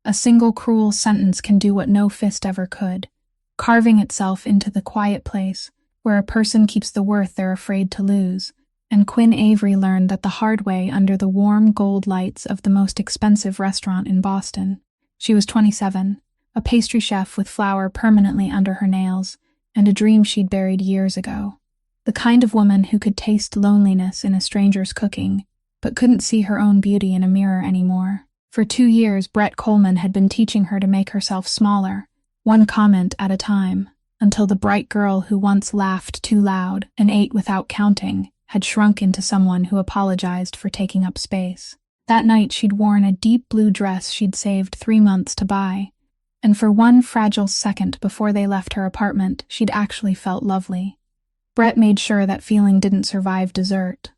A single cruel sentence can do what no fist ever could, carving itself into the quiet place where a person keeps the worth they're afraid to lose. And Quinn Avery learned that the hard way under the warm gold lights of the most expensive restaurant in Boston. She was 27, a pastry chef with flour permanently under her nails, and a dream she'd buried years ago. The kind of woman who could taste loneliness in a stranger's cooking, but couldn't see her own beauty in a mirror anymore. For 2 years, Brett Coleman had been teaching her to make herself smaller, one comment at a time, until the bright girl who once laughed too loud and ate without counting had shrunk into someone who apologized for taking up space. That night she'd worn a deep blue dress she'd saved 3 months to buy, and for one fragile second before they left her apartment, she'd actually felt lovely. Brett made sure that feeling didn't survive dessert.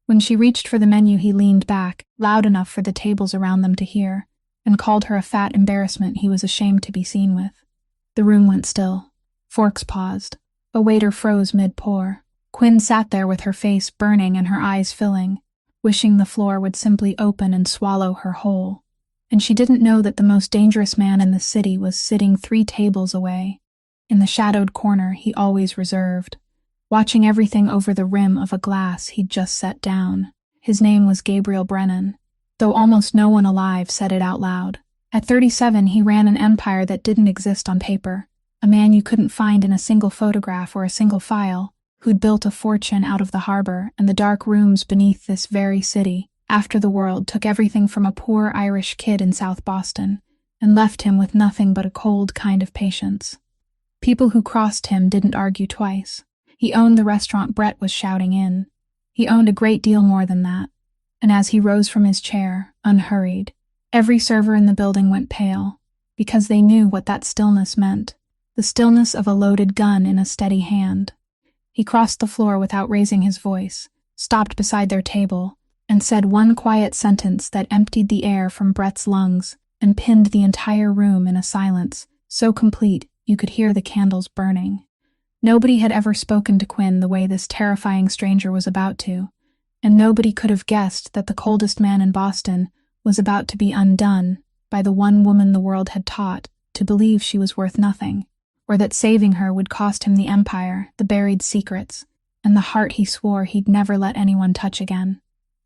When she reached for the menu, he leaned back, loud enough for the tables around them to hear, and called her a fat embarrassment he was ashamed to be seen with. The room went still. Forks paused. A waiter froze mid-pour. Quinn sat there with her face burning and her eyes filling, wishing the floor would simply open and swallow her whole. And she didn't know that the most dangerous man in the city was sitting 3 tables away, in the shadowed corner he always reserved, watching everything over the rim of a glass he'd just set down. His name was Gabriel Brennan, though almost no one alive said it out loud. At 37, he ran an empire that didn't exist on paper, a man you couldn't find in a single photograph or a single file, who'd built a fortune out of the harbor and the dark rooms beneath this very city, after the world took everything from a poor Irish kid in South Boston and left him with nothing but a cold kind of patience. People who crossed him didn't argue twice. He owned the restaurant Brett was shouting in. He owned a great deal more than that. And as he rose from his chair, unhurried, every server in the building went pale, because they knew what that stillness meant, the stillness of a loaded gun in a steady hand. He crossed the floor without raising his voice, stopped beside their table, and said one quiet sentence that emptied the air from Brett's lungs and pinned the entire room in a silence so complete you could hear the candles burning. Nobody had ever spoken to Quinn the way this terrifying stranger was about to, and nobody could have guessed that the coldest man in Boston was about to be undone by the one woman the world had taught to believe she was worth nothing, or that saving her would cost him the empire, the buried secrets, and the heart he swore he'd never let anyone touch again.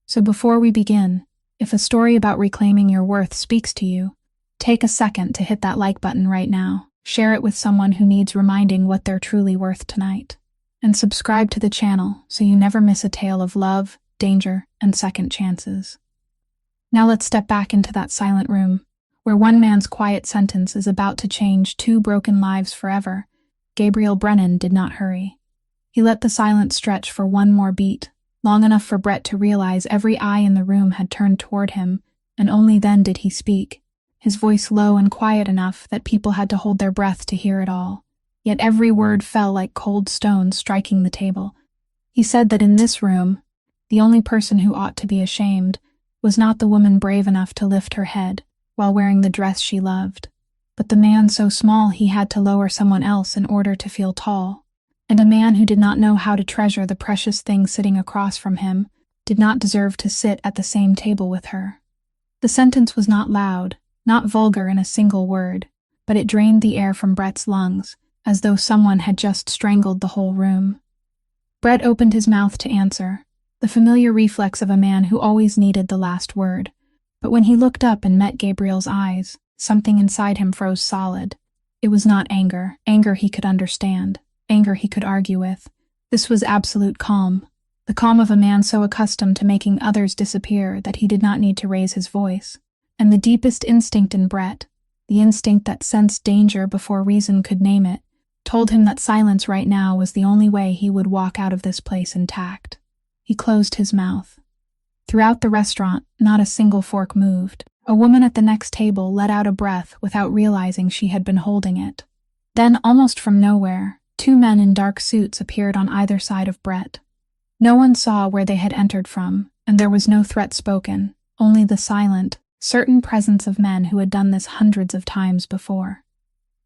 So before we begin, if a story about reclaiming your worth speaks to you, take a second to hit that like button right now. Share it with someone who needs reminding what they're truly worth tonight. And subscribe to the channel so you never miss a tale of love, danger, and second chances. Now let's step back into that silent room, where one man's quiet sentence is about to change 2 broken lives forever. Gabriel Brennan did not hurry. He let the silence stretch for one more beat, long enough for Brett to realize every eye in the room had turned toward him, and only then did he speak, his voice low and quiet enough that people had to hold their breath to hear it all. Yet every word fell like cold stones striking the table. He said that in this room, the only person who ought to be ashamed was not the woman brave enough to lift her head while wearing the dress she loved, but the man so small he had to lower someone else in order to feel tall, and a man who did not know how to treasure the precious thing sitting across from him did not deserve to sit at the same table with her. The sentence was not loud, not vulgar in a single word, but it drained the air from Brett's lungs, as though someone had just strangled the whole room. Brett opened his mouth to answer, the familiar reflex of a man who always needed the last word. But when he looked up and met Gabriel's eyes, something inside him froze solid. It was not anger he could understand, anger he could argue with. This was absolute calm, the calm of a man so accustomed to making others disappear that he did not need to raise his voice. And the deepest instinct in Brett, the instinct that sensed danger before reason could name it, told him that silence right now was the only way he would walk out of this place intact. He closed his mouth. Throughout the restaurant, not a single fork moved. A woman at the next table let out a breath without realizing she had been holding it. Then, almost from nowhere, 2 men in dark suits appeared on either side of Brett. No one saw where they had entered from, and there was no threat spoken, only the silent, certain presence of men who had done this hundreds of times before.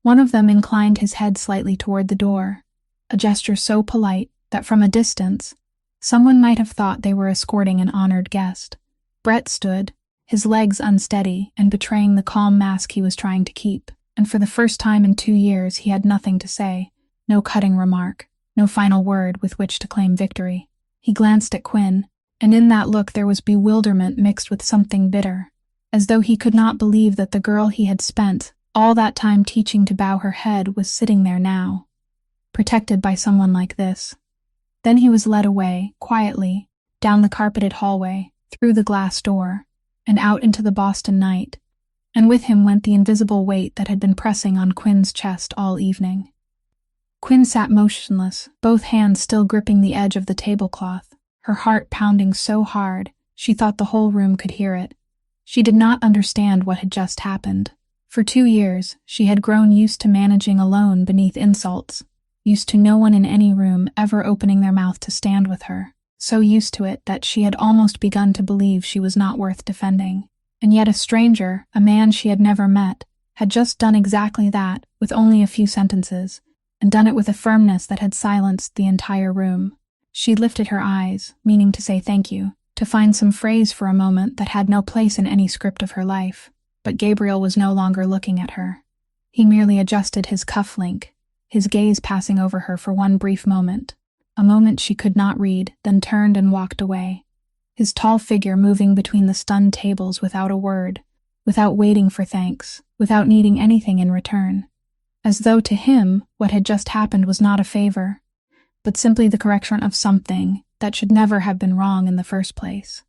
One of them inclined his head slightly toward the door, a gesture so polite that from a distance, someone might have thought they were escorting an honored guest. Brett stood, his legs unsteady and betraying the calm mask he was trying to keep. And for the first time in 2 years he had nothing to say, no cutting remark, no final word with which to claim victory. He glanced at Quinn, and in that look there was bewilderment mixed with something bitter, as though he could not believe that the girl he had spent all that time teaching to bow her head was sitting there now, protected by someone like this. Then he was led away, quietly, down the carpeted hallway, through the glass door, and out into the Boston night, and with him went the invisible weight that had been pressing on Quinn's chest all evening. Quinn sat motionless, both hands still gripping the edge of the tablecloth, her heart pounding so hard she thought the whole room could hear it. She did not understand what had just happened. For 2 years, she had grown used to managing alone beneath insults, used to no one in any room ever opening their mouth to stand with her, so used to it that she had almost begun to believe she was not worth defending. And yet a stranger, a man she had never met, had just done exactly that with only a few sentences, and done it with a firmness that had silenced the entire room. She lifted her eyes, meaning to say thank you, to find some phrase for a moment that had no place in any script of her life, but Gabriel was no longer looking at her. He merely adjusted his cuff link, his gaze passing over her for one brief moment, a moment she could not read, then turned and walked away, his tall figure moving between the stunned tables without a word, without waiting for thanks, without needing anything in return, as though to him what had just happened was not a favor, but simply the correction of something that should never have been wrong in the first place.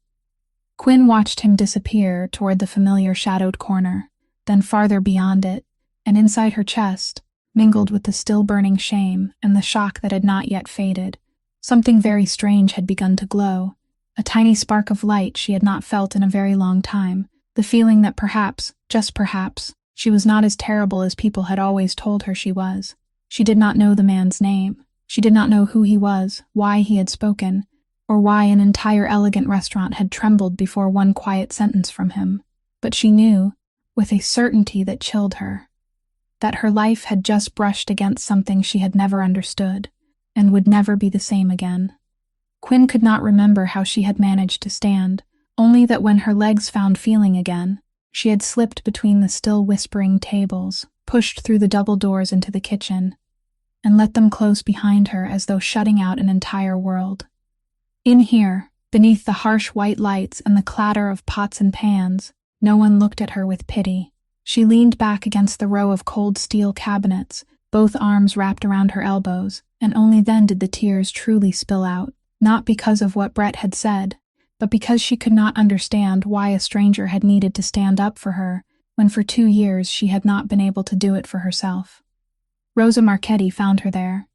Quinn watched him disappear toward the familiar shadowed corner, then farther beyond it, and inside her chest, mingled with the still-burning shame and the shock that had not yet faded, something very strange had begun to glow, a tiny spark of light she had not felt in a very long time, the feeling that perhaps, just perhaps, she was not as terrible as people had always told her she was. She did not know the man's name. She did not know who he was, why he had spoken, or why an entire elegant restaurant had trembled before one quiet sentence from him. But she knew, with a certainty that chilled her, that her life had just brushed against something she had never understood, and would never be the same again. Quinn could not remember how she had managed to stand, only that when her legs found feeling again, she had slipped between the still whispering tables, pushed through the double doors into the kitchen, and let them close behind her as though shutting out an entire world. In here, beneath the harsh white lights and the clatter of pots and pans, no one looked at her with pity. She leaned back against the row of cold steel cabinets, both arms wrapped around her elbows, and only then did the tears truly spill out, not because of what Brett had said, but because she could not understand why a stranger had needed to stand up for her when for 2 years she had not been able to do it for herself. Rosa Marchetti found her there.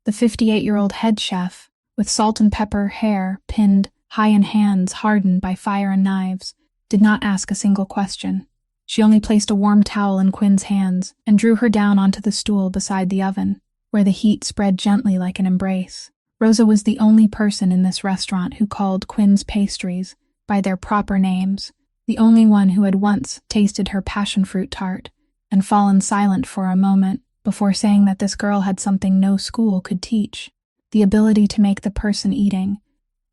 The 58-year-old head chef, with salt and pepper hair pinned high in hands hardened by fire and knives, did not ask a single question. She only placed a warm towel in Quinn's hands and drew her down onto the stool beside the oven, where the heat spread gently like an embrace. Rosa was the only person in this restaurant who called Quinn's pastries by their proper names, the only one who had once tasted her passion fruit tart and fallen silent for a moment before saying that this girl had something no school could teach, the ability to make the person eating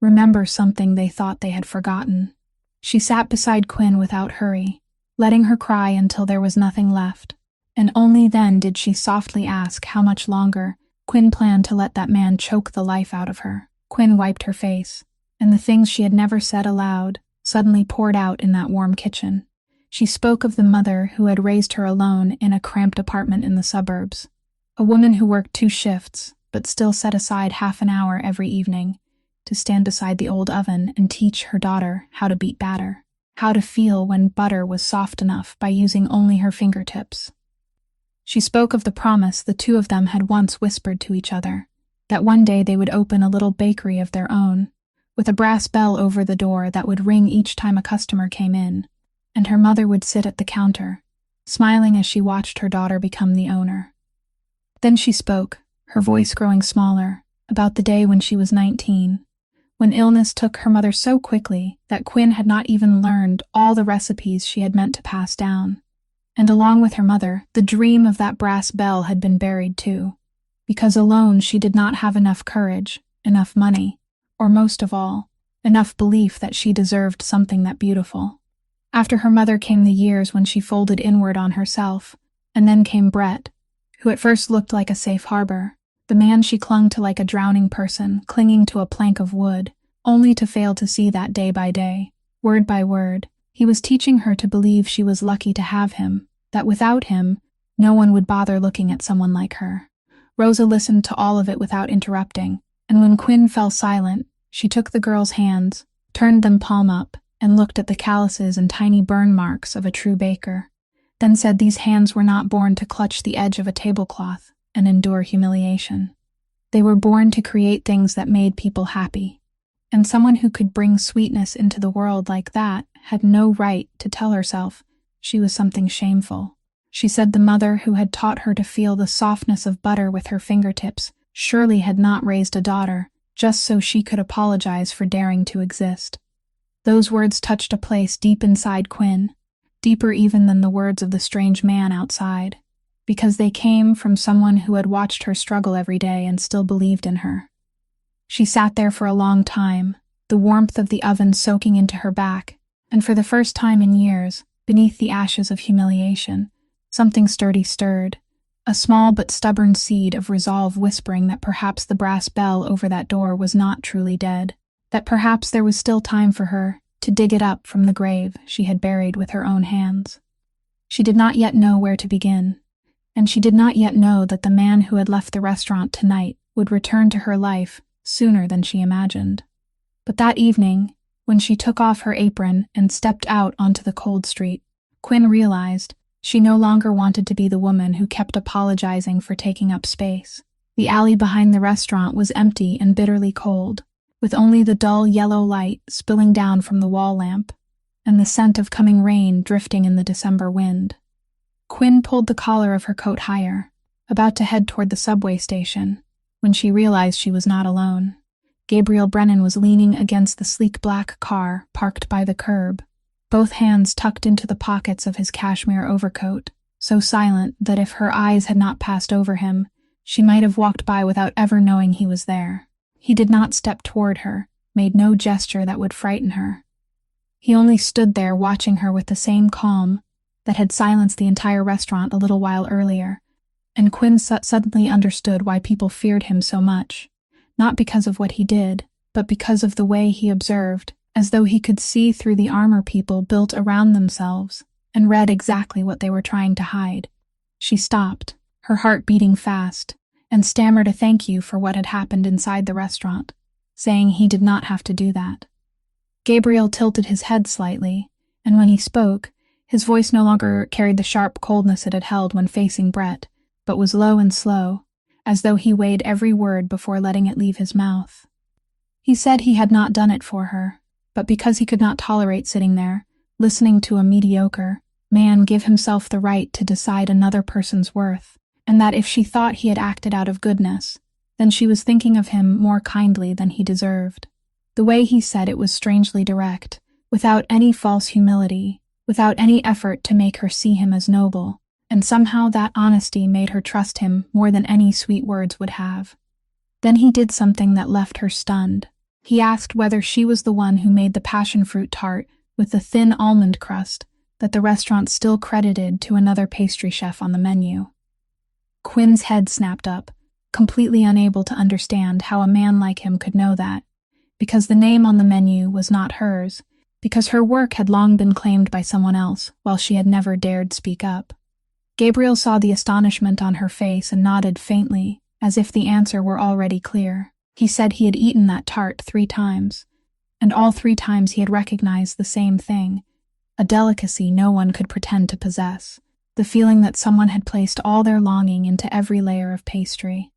remember something they thought they had forgotten. She sat beside Quinn without hurry, letting her cry until there was nothing left, and only then did she softly ask how much longer Quinn planned to let that man choke the life out of her. Quinn wiped her face, and the things she had never said aloud suddenly poured out in that warm kitchen. She spoke of the mother who had raised her alone in a cramped apartment in the suburbs, a woman who worked 2 shifts but still set aside half an hour every evening to stand beside the old oven and teach her daughter how to beat batter, how to feel when butter was soft enough by using only her fingertips. She spoke of the promise the two of them had once whispered to each other, that one day they would open a little bakery of their own, with a brass bell over the door that would ring each time a customer came in, and her mother would sit at the counter, smiling as she watched her daughter become the owner. Then she spoke, her voice growing smaller, about the day when she was 19, when illness took her mother so quickly that Quinn had not even learned all the recipes she had meant to pass down. And along with her mother, the dream of that brass bell had been buried too, because alone she did not have enough courage, enough money, or most of all, enough belief that she deserved something that beautiful. After her mother came the years when she folded inward on herself, and then came Brett, who at first looked like a safe harbor, the man she clung to like a drowning person clinging to a plank of wood, only to fail to see that day by day, word by word, he was teaching her to believe she was lucky to have him, that without him, no one would bother looking at someone like her. Rosa listened to all of it without interrupting, and when Quinn fell silent, she took the girl's hands, turned them palm up, and looked at the calluses and tiny burn marks of a true baker, then said these hands were not born to clutch the edge of a tablecloth and endure humiliation. They were born to create things that made people happy, and someone who could bring sweetness into the world like that had no right to tell herself she was something shameful. She said the mother who had taught her to feel the softness of butter with her fingertips surely had not raised a daughter just so she could apologize for daring to exist. Those words touched a place deep inside Quinn, deeper even than the words of the strange man outside, because they came from someone who had watched her struggle every day and still believed in her. She sat there for a long time, the warmth of the oven soaking into her back, and for the first time in years, beneath the ashes of humiliation, something sturdy stirred, a small but stubborn seed of resolve whispering that perhaps the brass bell over that door was not truly dead, that perhaps there was still time for her to dig it up from the grave she had buried with her own hands. She did not yet know where to begin, and she did not yet know that the man who had left the restaurant tonight would return to her life sooner than she imagined. But that evening, when she took off her apron and stepped out onto the cold street, Quinn realized she no longer wanted to be the woman who kept apologizing for taking up space. The alley behind the restaurant was empty and bitterly cold, with only the dull yellow light spilling down from the wall lamp, and the scent of coming rain drifting in the December wind. Quinn pulled the collar of her coat higher, about to head toward the subway station, when she realized she was not alone. Gabriel Brennan was leaning against the sleek black car parked by the curb, both hands tucked into the pockets of his cashmere overcoat, so silent that if her eyes had not passed over him, she might have walked by without ever knowing he was there. He did not step toward her, made no gesture that would frighten her. He only stood there watching her with the same calm that had silenced the entire restaurant a little while earlier, and Quinn suddenly understood why people feared him so much, not because of what he did, but because of the way he observed, as though he could see through the armor people built around themselves and read exactly what they were trying to hide. She stopped, her heart beating fast, and stammered a thank you for what had happened inside the restaurant, saying he did not have to do that. Gabriel tilted his head slightly, and when he spoke, his voice no longer carried the sharp coldness it had held when facing Brett, but was low and slow, as though he weighed every word before letting it leave his mouth. He said he had not done it for her, but because he could not tolerate sitting there, listening to a mediocre man give himself the right to decide another person's worth, and that if she thought he had acted out of goodness, then she was thinking of him more kindly than he deserved. The way he said it was strangely direct, without any false humility, without any effort to make her see him as noble, and somehow that honesty made her trust him more than any sweet words would have. Then he did something that left her stunned. He asked whether she was the one who made the passion fruit tart with the thin almond crust that the restaurant still credited to another pastry chef on the menu. Quinn's head snapped up, completely unable to understand how a man like him could know that, because the name on the menu was not hers, because her work had long been claimed by someone else while she had never dared speak up. Gabriel saw the astonishment on her face and nodded faintly, as if the answer were already clear. He said he had eaten that tart 3 times, and all 3 times he had recognized the same thing, a delicacy no one could pretend to possess, the feeling that someone had placed all their longing into every layer of pastry.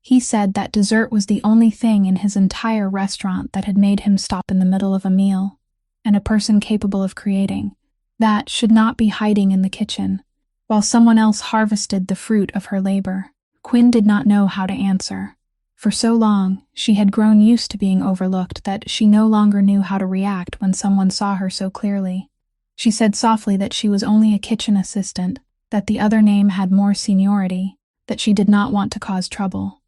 He said that dessert was the only thing in his entire restaurant that had made him stop in the middle of a meal, and a person capable of creating that should not be hiding in the kitchen, while someone else harvested the fruit of her labor. Quinn did not know how to answer. For so long, she had grown used to being overlooked that she no longer knew how to react when someone saw her so clearly. She said softly that she was only a kitchen assistant, that the other name had more seniority, that she did not want to cause trouble.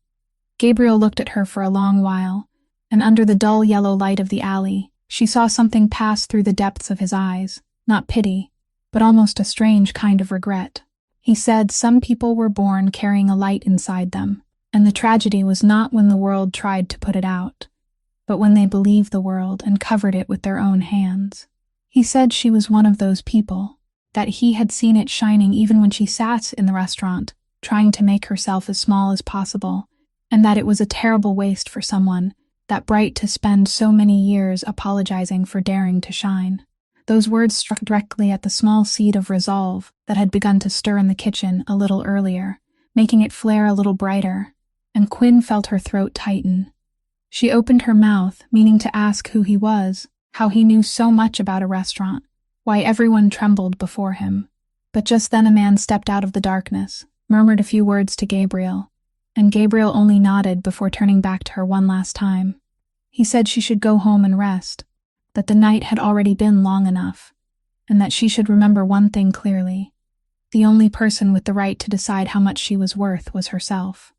Gabriel looked at her for a long while, and under the dull yellow light of the alley, she saw something pass through the depths of his eyes, not pity, but almost a strange kind of regret. He said some people were born carrying a light inside them, and the tragedy was not when the world tried to put it out, but when they believed the world and covered it with their own hands. He said she was one of those people, that he had seen it shining even when she sat in the restaurant, trying to make herself as small as possible, and that it was a terrible waste for someone that bright to spend so many years apologizing for daring to shine. Those words struck directly at the small seed of resolve that had begun to stir in the kitchen a little earlier, making it flare a little brighter, and Quinn felt her throat tighten. She opened her mouth, meaning to ask who he was, how he knew so much about a restaurant, why everyone trembled before him. But just then a man stepped out of the darkness, murmured a few words to Gabriel, and Gabriel only nodded before turning back to her one last time. He said she should go home and rest, that the night had already been long enough, and that she should remember one thing clearly. The only person with the right to decide how much she was worth was herself.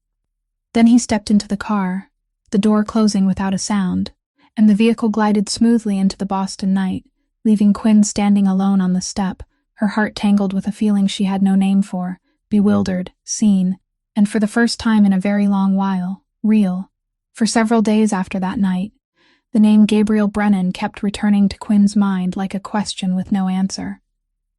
Then he stepped into the car, the door closing without a sound, and the vehicle glided smoothly into the Boston night, leaving Quinn standing alone on the step, her heart tangled with a feeling she had no name for, bewildered, seen, and for the first time in a very long while, real. For several days after that night, the name Gabriel Brennan kept returning to Quinn's mind like a question with no answer.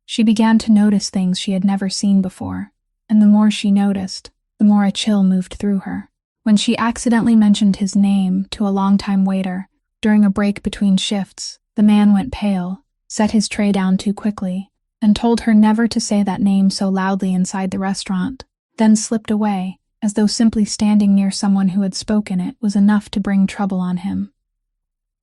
She began to notice things she had never seen before, and the more she noticed, the more a chill moved through her. When she accidentally mentioned his name to a longtime waiter during a break between shifts, the man went pale, set his tray down too quickly, and told her never to say that name so loudly inside the restaurant, then slipped away, as though simply standing near someone who had spoken it was enough to bring trouble on him.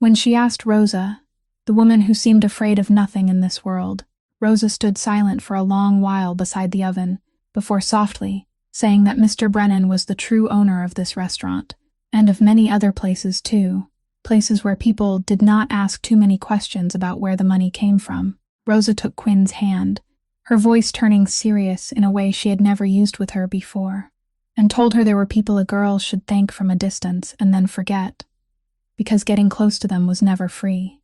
When she asked Rosa, the woman who seemed afraid of nothing in this world, Rosa stood silent for a long while beside the oven, before softly saying that Mr. Brennan was the true owner of this restaurant, and of many other places too, places where people did not ask too many questions about where the money came from. Rosa took Quinn's hand, her voice turning serious in a way she had never used with her before, and told her there were people a girl should thank from a distance and then forget, because getting close to them was never free.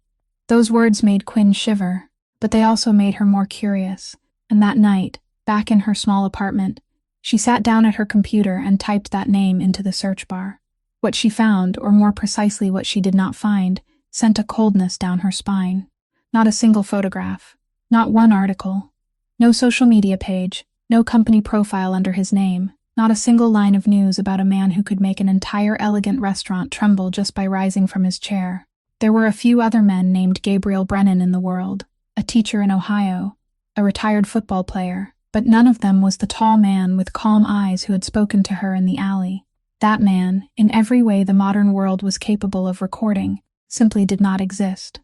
Those words made Quinn shiver, but they also made her more curious, and that night, back in her small apartment, she sat down at her computer and typed that name into the search bar. What she found, or more precisely what she did not find, sent a coldness down her spine. Not a single photograph, not one article, no social media page, no company profile under his name, not a single line of news about a man who could make an entire elegant restaurant tremble just by rising from his chair. There were a few other men named Gabriel Brennan in the world, a teacher in Ohio, a retired football player, but none of them was the tall man with calm eyes who had spoken to her in the alley. That man, in every way the modern world was capable of recording, simply did not exist.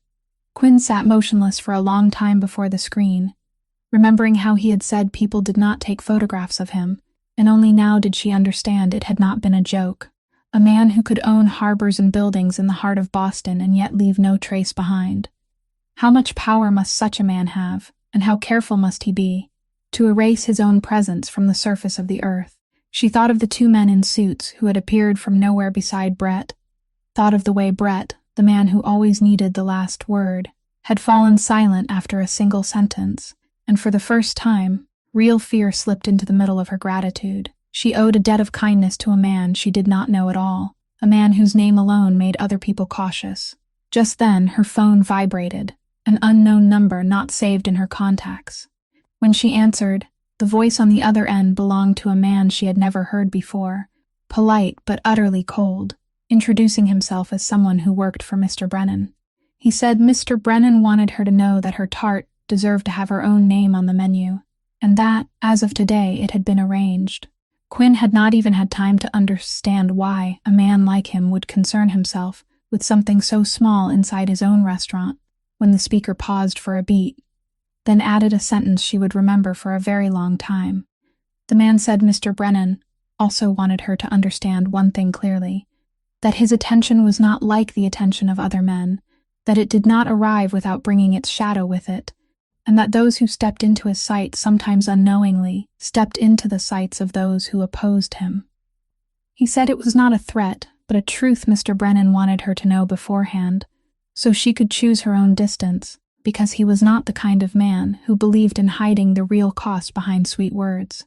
Quinn sat motionless for a long time before the screen, remembering how he had said people did not take photographs of him, and only now did she understand it had not been a joke. A man who could own harbors and buildings in the heart of Boston and yet leave no trace behind. How much power must such a man have, and how careful must he be, to erase his own presence from the surface of the earth? She thought of the two men in suits who had appeared from nowhere beside Brett, thought of the way Brett, the man who always needed the last word, had fallen silent after a single sentence, and for the first time, real fear slipped into the middle of her gratitude. She owed a debt of kindness to a man she did not know at all, a man whose name alone made other people cautious. Just then, her phone vibrated, an unknown number not saved in her contacts. When she answered, the voice on the other end belonged to a man she had never heard before, polite but utterly cold, introducing himself as someone who worked for Mr. Brennan. He said Mr. Brennan wanted her to know that her tart deserved to have her own name on the menu, and that, as of today, it had been arranged. Quinn had not even had time to understand why a man like him would concern himself with something so small inside his own restaurant, when the speaker paused for a beat, then added a sentence she would remember for a very long time. The man said Mr. Brennan also wanted her to understand one thing clearly, that his attention was not like the attention of other men, that it did not arrive without bringing its shadow with it, and that those who stepped into his sight sometimes unknowingly stepped into the sights of those who opposed him. He said it was not a threat, but a truth Mr. Brennan wanted her to know beforehand, so she could choose her own distance, because he was not the kind of man who believed in hiding the real cost behind sweet words.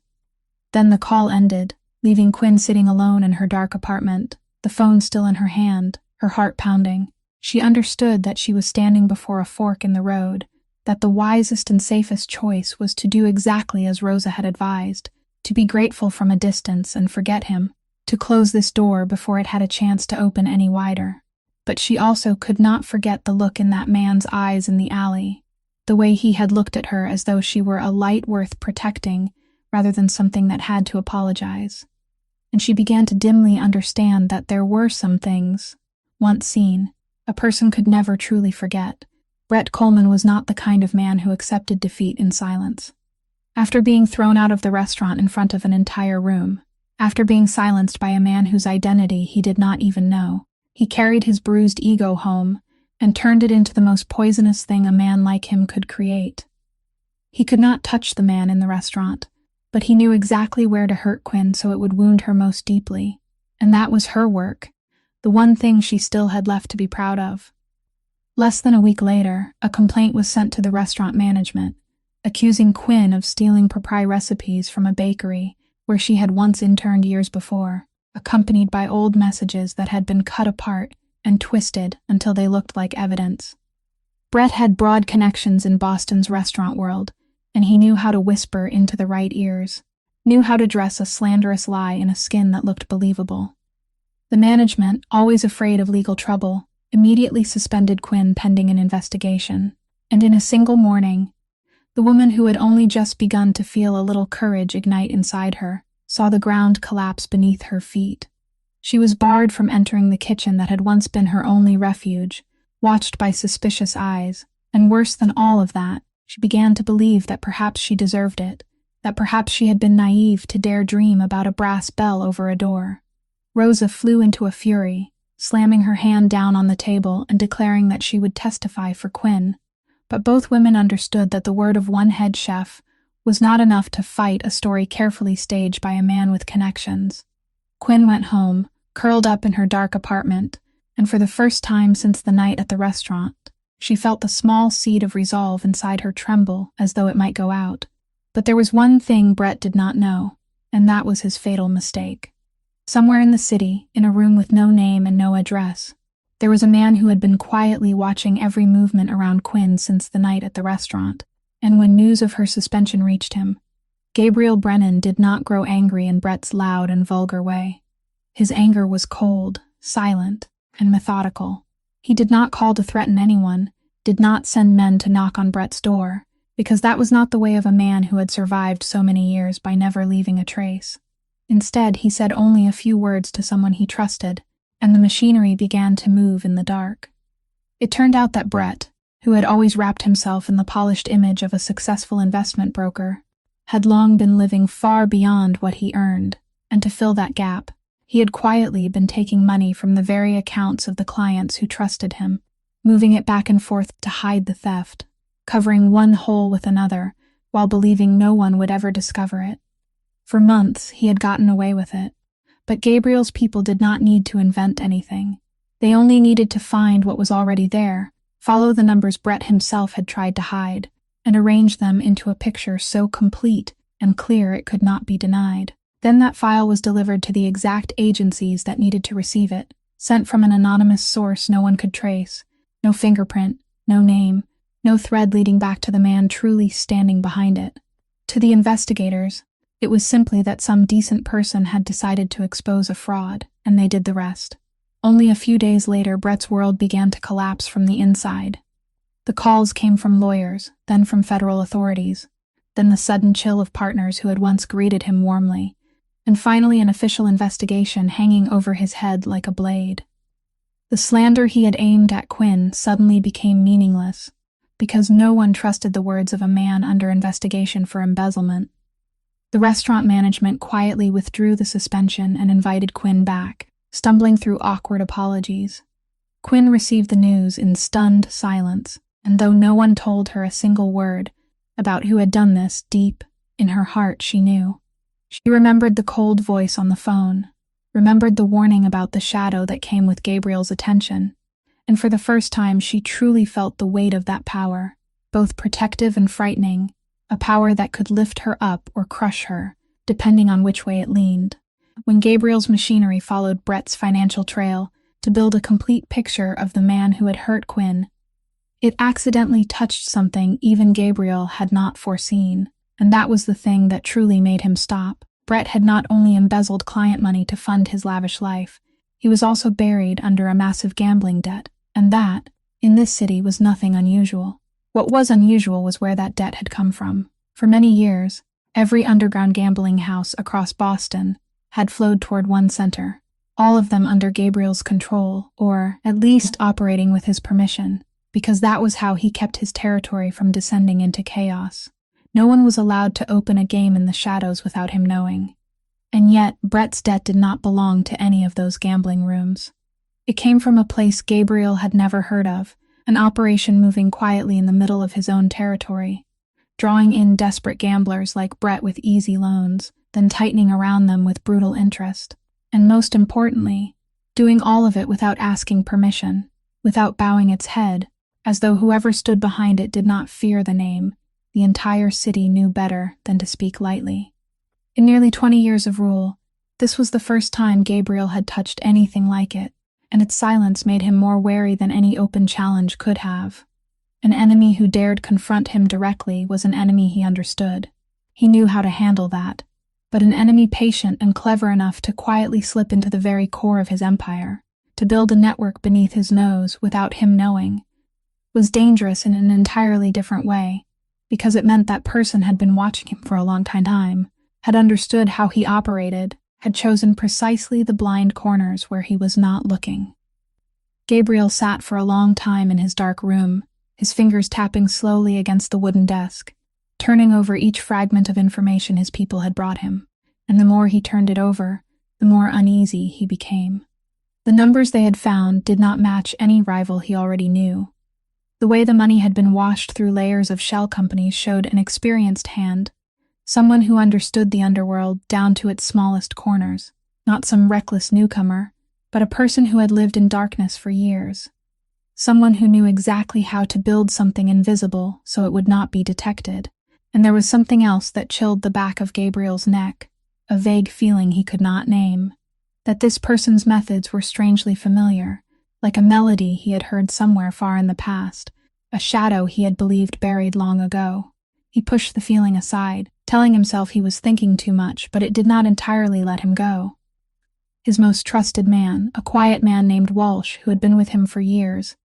Then the call ended, leaving Quinn sitting alone in her dark apartment, the phone still in her hand, her heart pounding. She understood that she was standing before a fork in the road, that the wisest and safest choice was to do exactly as Rosa had advised, to be grateful from a distance and forget him, to close this door before it had a chance to open any wider. But she also could not forget the look in that man's eyes in the alley, the way he had looked at her as though she were a light worth protecting rather than something that had to apologize. And she began to dimly understand that there were some things, once seen, a person could never truly forget. Brett Coleman was not the kind of man who accepted defeat in silence. After being thrown out of the restaurant in front of an entire room, after being silenced by a man whose identity he did not even know, he carried his bruised ego home and turned it into the most poisonous thing a man like him could create. He could not touch the man in the restaurant, but he knew exactly where to hurt Quinn so it would wound her most deeply. And that was her work, the one thing she still had left to be proud of. Less than a week later, a complaint was sent to the restaurant management, accusing Quinn of stealing proprietary recipes from a bakery where she had once interned years before, accompanied by old messages that had been cut apart and twisted until they looked like evidence. Brett had broad connections in Boston's restaurant world, and he knew how to whisper into the right ears, knew how to dress a slanderous lie in a skin that looked believable. The management, always afraid of legal trouble, immediately suspended Quinn pending an investigation, and in a single morning, the woman who had only just begun to feel a little courage ignite inside her saw the ground collapse beneath her feet. She was barred from entering the kitchen that had once been her only refuge, watched by suspicious eyes, and worse than all of that, she began to believe that perhaps she deserved it, that perhaps she had been naive to dare dream about a brass bell over a door. Rosa flew into a fury, slamming her hand down on the table and declaring that she would testify for Quinn. But both women understood that the word of one head chef was not enough to fight a story carefully staged by a man with connections. Quinn went home, curled up in her dark apartment, and for the first time since the night at the restaurant, she felt the small seed of resolve inside her tremble as though it might go out. But there was one thing Brett did not know, and that was his fatal mistake. Somewhere in the city, in a room with no name and no address, there was a man who had been quietly watching every movement around Quinn since the night at the restaurant, and when news of her suspension reached him, Gabriel Brennan did not grow angry in Brett's loud and vulgar way. His anger was cold, silent, and methodical. He did not call to threaten anyone, did not send men to knock on Brett's door, because that was not the way of a man who had survived so many years by never leaving a trace. Instead, he said only a few words to someone he trusted, and the machinery began to move in the dark. It turned out that Brett, who had always wrapped himself in the polished image of a successful investment broker, had long been living far beyond what he earned, and to fill that gap, he had quietly been taking money from the very accounts of the clients who trusted him, moving it back and forth to hide the theft, covering one hole with another, while believing no one would ever discover it. For months, he had gotten away with it, but Gabriel's people did not need to invent anything. They only needed to find what was already there, follow the numbers Brett himself had tried to hide, and arrange them into a picture so complete and clear it could not be denied. Then that file was delivered to the exact agencies that needed to receive it, sent from an anonymous source no one could trace, no fingerprint, no name, no thread leading back to the man truly standing behind it. To the investigators, it was simply that some decent person had decided to expose a fraud, and they did the rest. Only a few days later, Brett's world began to collapse from the inside. The calls came from lawyers, then from federal authorities, then the sudden chill of partners who had once greeted him warmly, and finally an official investigation hanging over his head like a blade. The slander he had aimed at Quinn suddenly became meaningless, because no one trusted the words of a man under investigation for embezzlement. The restaurant management quietly withdrew the suspension and invited Quinn back, stumbling through awkward apologies. Quinn received the news in stunned silence, and though no one told her a single word about who had done this, deep in her heart she knew. She remembered the cold voice on the phone, remembered the warning about the shadow that came with Gabriel's attention, and for the first time she truly felt the weight of that power. both protective and frightening, a power that could lift her up or crush her, depending on which way it leaned. When Gabriel's machinery followed Brett's financial trail to build a complete picture of the man who had hurt Quinn, it accidentally touched something even Gabriel had not foreseen, and that was the thing that truly made him stop. Brett had not only embezzled client money to fund his lavish life, he was also buried under a massive gambling debt, and that, in this city, was nothing unusual. What was unusual was where that debt had come from. For many years, every underground gambling house across Boston had flowed toward one center, all of them under Gabriel's control, or at least operating with his permission, because that was how he kept his territory from descending into chaos. No one was allowed to open a game in the shadows without him knowing. And yet, Brett's debt did not belong to any of those gambling rooms. It came from a place Gabriel had never heard of, an operation moving quietly in the middle of his own territory, drawing in desperate gamblers like Brett with easy loans, then tightening around them with brutal interest. And most importantly, doing all of it without asking permission, without bowing its head, as though whoever stood behind it did not fear the name. The entire city knew better than to speak lightly. In nearly 20 years of rule, this was the first time Gabriel had touched anything like it, and its silence made him more wary than any open challenge could have. An enemy who dared confront him directly was an enemy he understood. He knew how to handle that, but an enemy patient and clever enough to quietly slip into the very core of his empire, to build a network beneath his nose without him knowing, was dangerous in an entirely different way, because it meant that person had been watching him for a long time, had understood how he operated, had chosen precisely the blind corners where he was not looking. Gabriel sat for a long time in his dark room, his fingers tapping slowly against the wooden desk, turning over each fragment of information his people had brought him, and the more he turned it over, the more uneasy he became. The numbers they had found did not match any rival he already knew. The way the money had been washed through layers of shell companies showed an experienced hand, someone who understood the underworld down to its smallest corners, not some reckless newcomer, but a person who had lived in darkness for years. Someone who knew exactly how to build something invisible so it would not be detected. And there was something else that chilled the back of Gabriel's neck, a vague feeling he could not name, that this person's methods were strangely familiar, like a melody he had heard somewhere far in the past, a shadow he had believed buried long ago. He pushed the feeling aside, telling himself he was thinking too much, but it did not entirely let him go. His most trusted man, a quiet man named Walsh, who had been with him for years,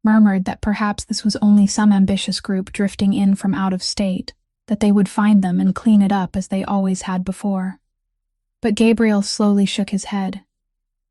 murmured that perhaps this was only some ambitious group drifting in from out of state, that they would find them and clean it up as they always had before. But Gabriel slowly shook his head.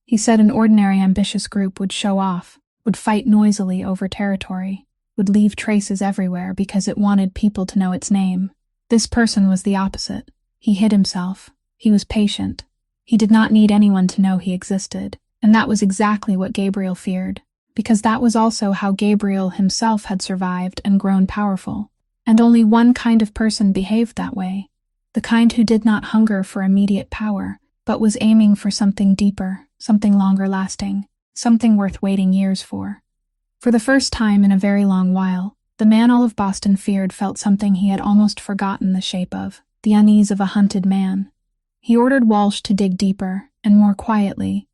He said an ordinary ambitious group would show off, would fight noisily over territory, would leave traces everywhere because it wanted people to know its name. This person was the opposite. He hid himself. He was patient. He did not need anyone to know he existed, and that was exactly what Gabriel feared, because that was also how Gabriel himself had survived and grown powerful. And only one kind of person behaved that way, the kind who did not hunger for immediate power, but was aiming for something deeper, something longer lasting, something worth waiting years for. For the first time in a very long while, the man all of Boston feared felt something he had almost forgotten the shape of, the unease of a hunted man. He ordered Walsh to dig deeper, and more quietly,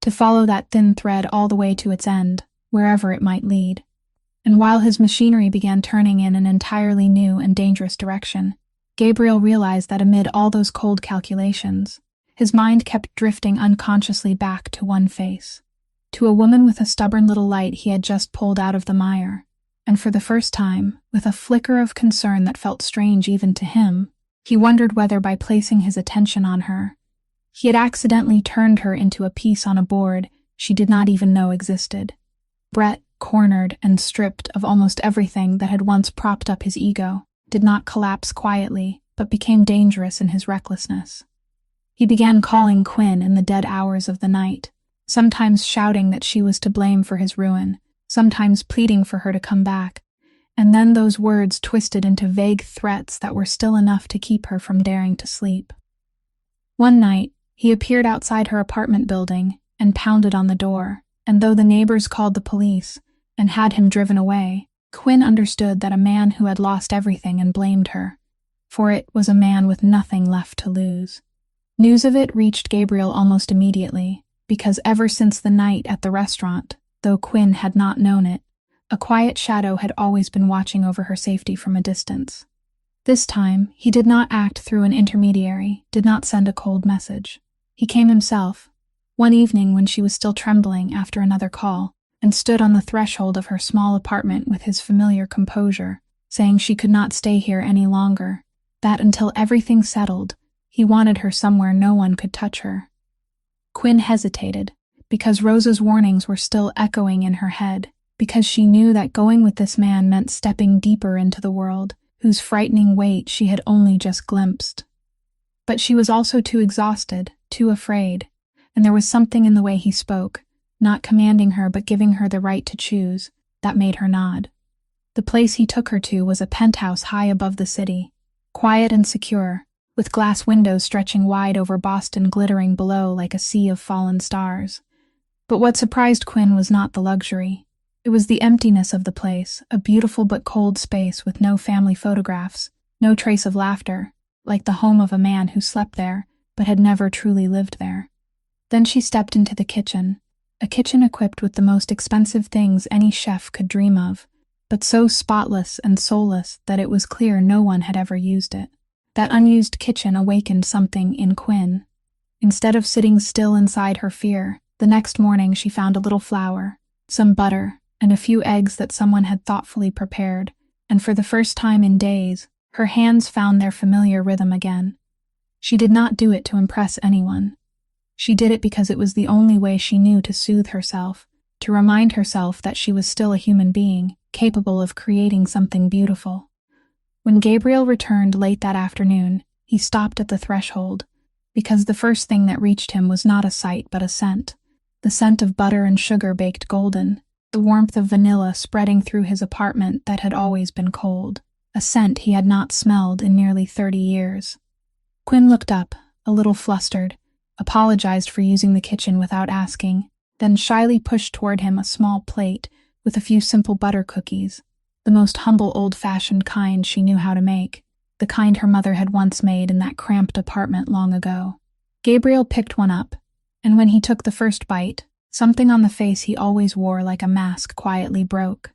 to follow that thin thread all the way to its end, wherever it might lead. And while his machinery began turning in an entirely new and dangerous direction, Gabriel realized that amid all those cold calculations, his mind kept drifting unconsciously back to one face, to a woman with a stubborn little light he had just pulled out of the mire, and for the first time, with a flicker of concern that felt strange even to him, he wondered whether by placing his attention on her, he had accidentally turned her into a piece on a board she did not even know existed. Brett, cornered and stripped of almost everything that had once propped up his ego, did not collapse quietly, but became dangerous in his recklessness. He began calling Quinn in the dead hours of the night, sometimes shouting that she was to blame for his ruin, sometimes pleading for her to come back, and then those words twisted into vague threats that were still enough to keep her from daring to sleep. One night, he appeared outside her apartment building and pounded on the door, and though the neighbors called the police and had him driven away, Quinn understood that a man who had lost everything and blamed her for it was a man with nothing left to lose. News of it reached Gabriel almost immediately, because ever since the night at the restaurant, though Quinn had not known it, a quiet shadow had always been watching over her safety from a distance. This time, he did not act through an intermediary, did not send a cold message. He came himself, one evening when she was still trembling after another call, and stood on the threshold of her small apartment with his familiar composure, saying she could not stay here any longer, that until everything settled, he wanted her somewhere no one could touch her. Quinn hesitated, because Rosa's warnings were still echoing in her head, because she knew that going with this man meant stepping deeper into the world, whose frightening weight she had only just glimpsed. But she was also too exhausted, too afraid, and there was something in the way he spoke, not commanding her but giving her the right to choose, that made her nod. The place he took her to was a penthouse high above the city, quiet and secure, with glass windows stretching wide over Boston glittering below like a sea of fallen stars. But what surprised Quinn was not the luxury. It was the emptiness of the place, a beautiful but cold space with no family photographs, no trace of laughter, like the home of a man who slept there, but had never truly lived there. Then she stepped into the kitchen, a kitchen equipped with the most expensive things any chef could dream of, but so spotless and soulless that it was clear no one had ever used it. That unused kitchen awakened something in Quinn. Instead of sitting still inside her fear, the next morning she found a little flour, some butter, and a few eggs that someone had thoughtfully prepared, and for the first time in days, her hands found their familiar rhythm again. She did not do it to impress anyone. She did it because it was the only way she knew to soothe herself, to remind herself that she was still a human being, capable of creating something beautiful. When Gabriel returned late that afternoon, he stopped at the threshold, because the first thing that reached him was not a sight but a scent, the scent of butter and sugar baked golden, the warmth of vanilla spreading through his apartment that had always been cold, a scent he had not smelled in nearly 30 years. Quinn looked up, a little flustered, apologized for using the kitchen without asking, then shyly pushed toward him a small plate with a few simple butter cookies, the most humble old-fashioned kind she knew how to make, the kind her mother had once made in that cramped apartment long ago. Gabriel picked one up, and when he took the first bite, something on the face he always wore like a mask quietly broke.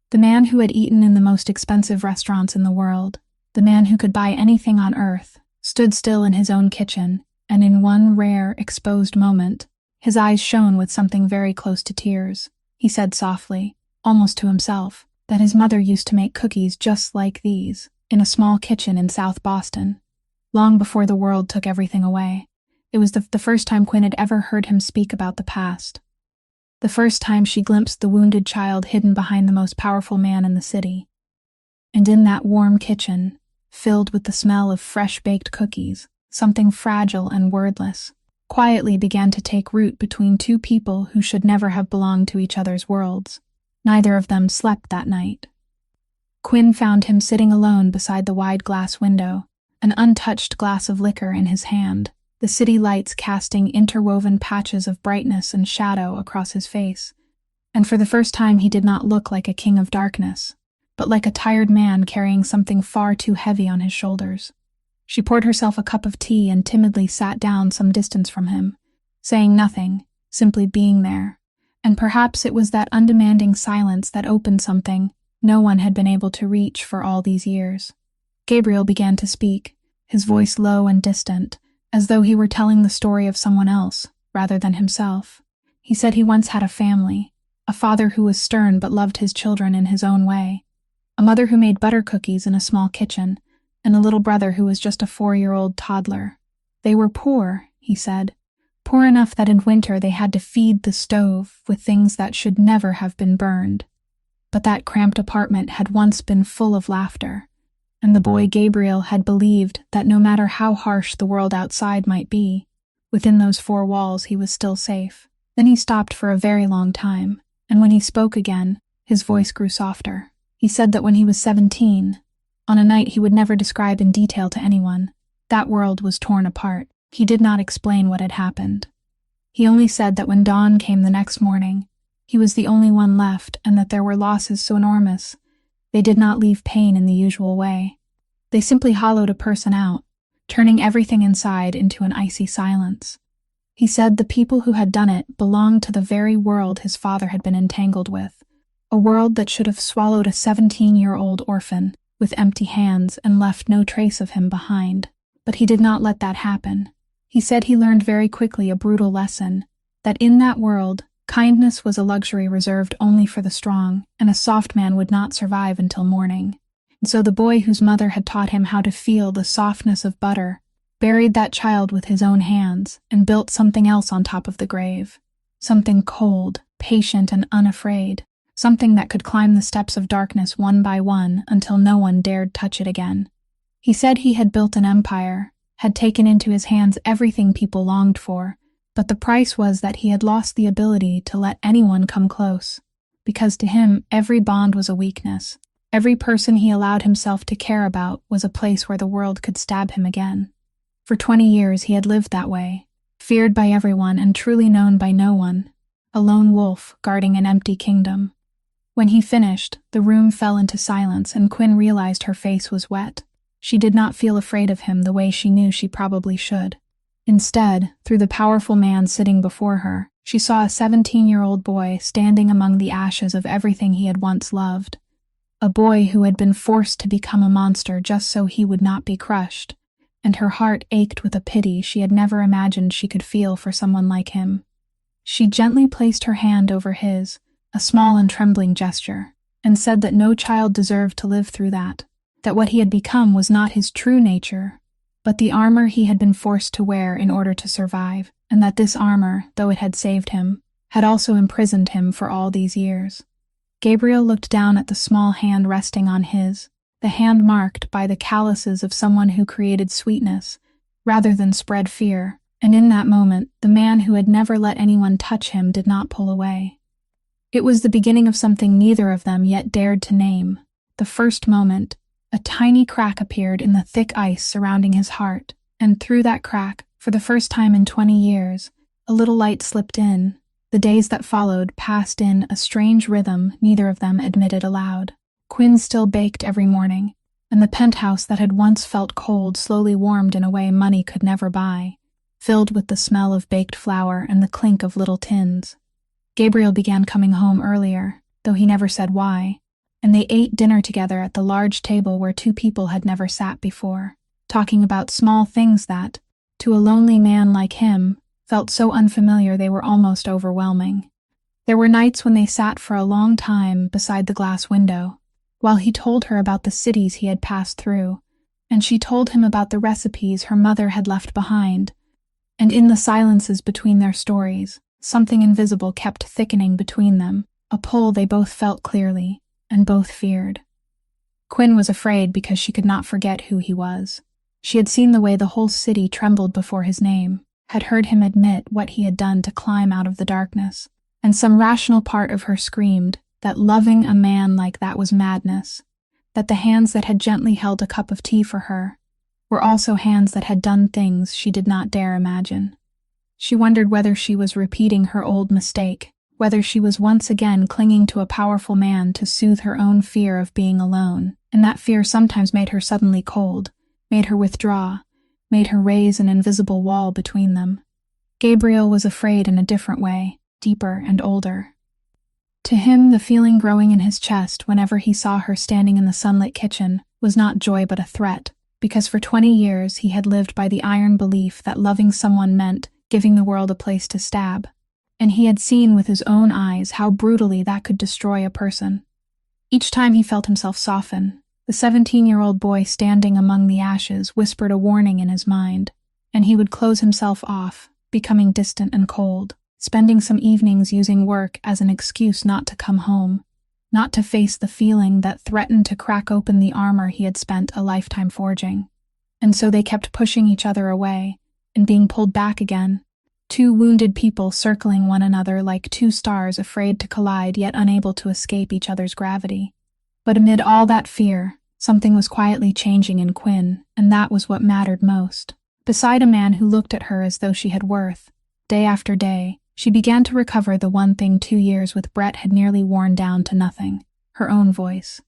The man who had eaten in the most expensive restaurants in the world, the man who could buy anything on earth, stood still in his own kitchen, and in one rare, exposed moment, his eyes shone with something very close to tears. He said softly, almost to himself, that his mother used to make cookies just like these, in a small kitchen in South Boston, long before the world took everything away. It was the first time Quinn had ever heard him speak about the past. The first time she glimpsed the wounded child hidden behind the most powerful man in the city. And in that warm kitchen, filled with the smell of fresh-baked cookies, something fragile and wordless, quietly began to take root between two people who should never have belonged to each other's worlds. Neither of them slept that night. Quinn found him sitting alone beside the wide glass window, an untouched glass of liquor in his hand, the city lights casting interwoven patches of brightness and shadow across his face. And for the first time he did not look like a king of darkness, but like a tired man carrying something far too heavy on his shoulders. She poured herself a cup of tea and timidly sat down some distance from him, saying nothing, simply being there. And perhaps it was that undemanding silence that opened something no one had been able to reach for all these years. Gabriel began to speak, his voice low and distant, as though he were telling the story of someone else, rather than himself. He said he once had a family, a father who was stern but loved his children in his own way, a mother who made butter cookies in a small kitchen, and a little brother who was just a 4-year-old toddler. They were poor, he said, poor enough that in winter they had to feed the stove with things that should never have been burned. But that cramped apartment had once been full of laughter, and the boy Gabriel had believed that no matter how harsh the world outside might be, within those 4 walls he was still safe. Then he stopped for a very long time, and when he spoke again, his voice grew softer. He said that when he was 17, on a night he would never describe in detail to anyone, that world was torn apart. He did not explain what had happened. He only said that when dawn came the next morning, he was the only one left and that there were losses so enormous They did not leave pain in the usual way. They simply hollowed a person out, turning everything inside into an icy silence. He said the people who had done it belonged to the very world his father had been entangled with, a world that should have swallowed a 17-year-old orphan with empty hands and left no trace of him behind. But he did not let that happen. He said he learned very quickly a brutal lesson, that in that world, kindness was a luxury reserved only for the strong, and a soft man would not survive until morning. And so the boy whose mother had taught him how to feel the softness of butter buried that child with his own hands and built something else on top of the grave. Something cold, patient, and unafraid. Something that could climb the steps of darkness one by one until no one dared touch it again. He said he had built an empire, had taken into his hands everything people longed for, but the price was that he had lost the ability to let anyone come close. Because to him, every bond was a weakness. Every person he allowed himself to care about was a place where the world could stab him again. For 20 years he had lived that way, feared by everyone and truly known by no one, a lone wolf guarding an empty kingdom. When he finished, the room fell into silence and Quinn realized her face was wet. She did not feel afraid of him the way she knew she probably should. Instead, through the powerful man sitting before her, she saw a 17-year-old boy standing among the ashes of everything he had once loved. A boy who had been forced to become a monster just so he would not be crushed, and her heart ached with a pity she had never imagined she could feel for someone like him. She gently placed her hand over his, a small and trembling gesture, and said that no child deserved to live through that what he had become was not his true nature, but the armor he had been forced to wear in order to survive, and that this armor, though it had saved him, had also imprisoned him for all these years. Gabriel looked down at the small hand resting on his, the hand marked by the calluses of someone who created sweetness, rather than spread fear, and in that moment, the man who had never let anyone touch him did not pull away. It was the beginning of something neither of them yet dared to name. The first moment, a tiny crack appeared in the thick ice surrounding his heart, and through that crack, for the first time in 20 years, a little light slipped in. The days that followed passed in a strange rhythm neither of them admitted aloud. Quinn still baked every morning, and the penthouse that had once felt cold slowly warmed in a way money could never buy, filled with the smell of baked flour and the clink of little tins. Gabriel began coming home earlier, though he never said why, and they ate dinner together at the large table where two people had never sat before, talking about small things that, to a lonely man like him, felt so unfamiliar they were almost overwhelming. There were nights when they sat for a long time beside the glass window, while he told her about the cities he had passed through, and she told him about the recipes her mother had left behind, and in the silences between their stories, something invisible kept thickening between them, a pull they both felt clearly, and both feared. Quinn was afraid because she could not forget who he was. She had seen the way the whole city trembled before his name, had heard him admit what he had done to climb out of the darkness, and some rational part of her screamed that loving a man like that was madness, that the hands that had gently held a cup of tea for her were also hands that had done things she did not dare imagine. She wondered whether she was repeating her old mistake, whether she was once again clinging to a powerful man to soothe her own fear of being alone, and that fear sometimes made her suddenly cold, made her withdraw, made her raise an invisible wall between them. Gabriel was afraid in a different way, deeper and older. To him, the feeling growing in his chest whenever he saw her standing in the sunlit kitchen was not joy but a threat, because for 20 years he had lived by the iron belief that loving someone meant giving the world a place to stab, and he had seen with his own eyes how brutally that could destroy a person. Each time he felt himself soften, the 17-year-old boy standing among the ashes whispered a warning in his mind, and he would close himself off, becoming distant and cold, spending some evenings using work as an excuse not to come home, not to face the feeling that threatened to crack open the armor he had spent a lifetime forging. And so they kept pushing each other away, and being pulled back again, two wounded people circling one another like two stars afraid to collide yet unable to escape each other's gravity. But amid all that fear, something was quietly changing in Quinn, and that was what mattered most. Beside a man who looked at her as though she had worth, day after day, she began to recover the one thing 2 years with Brett had nearly worn down to nothing, her own voice.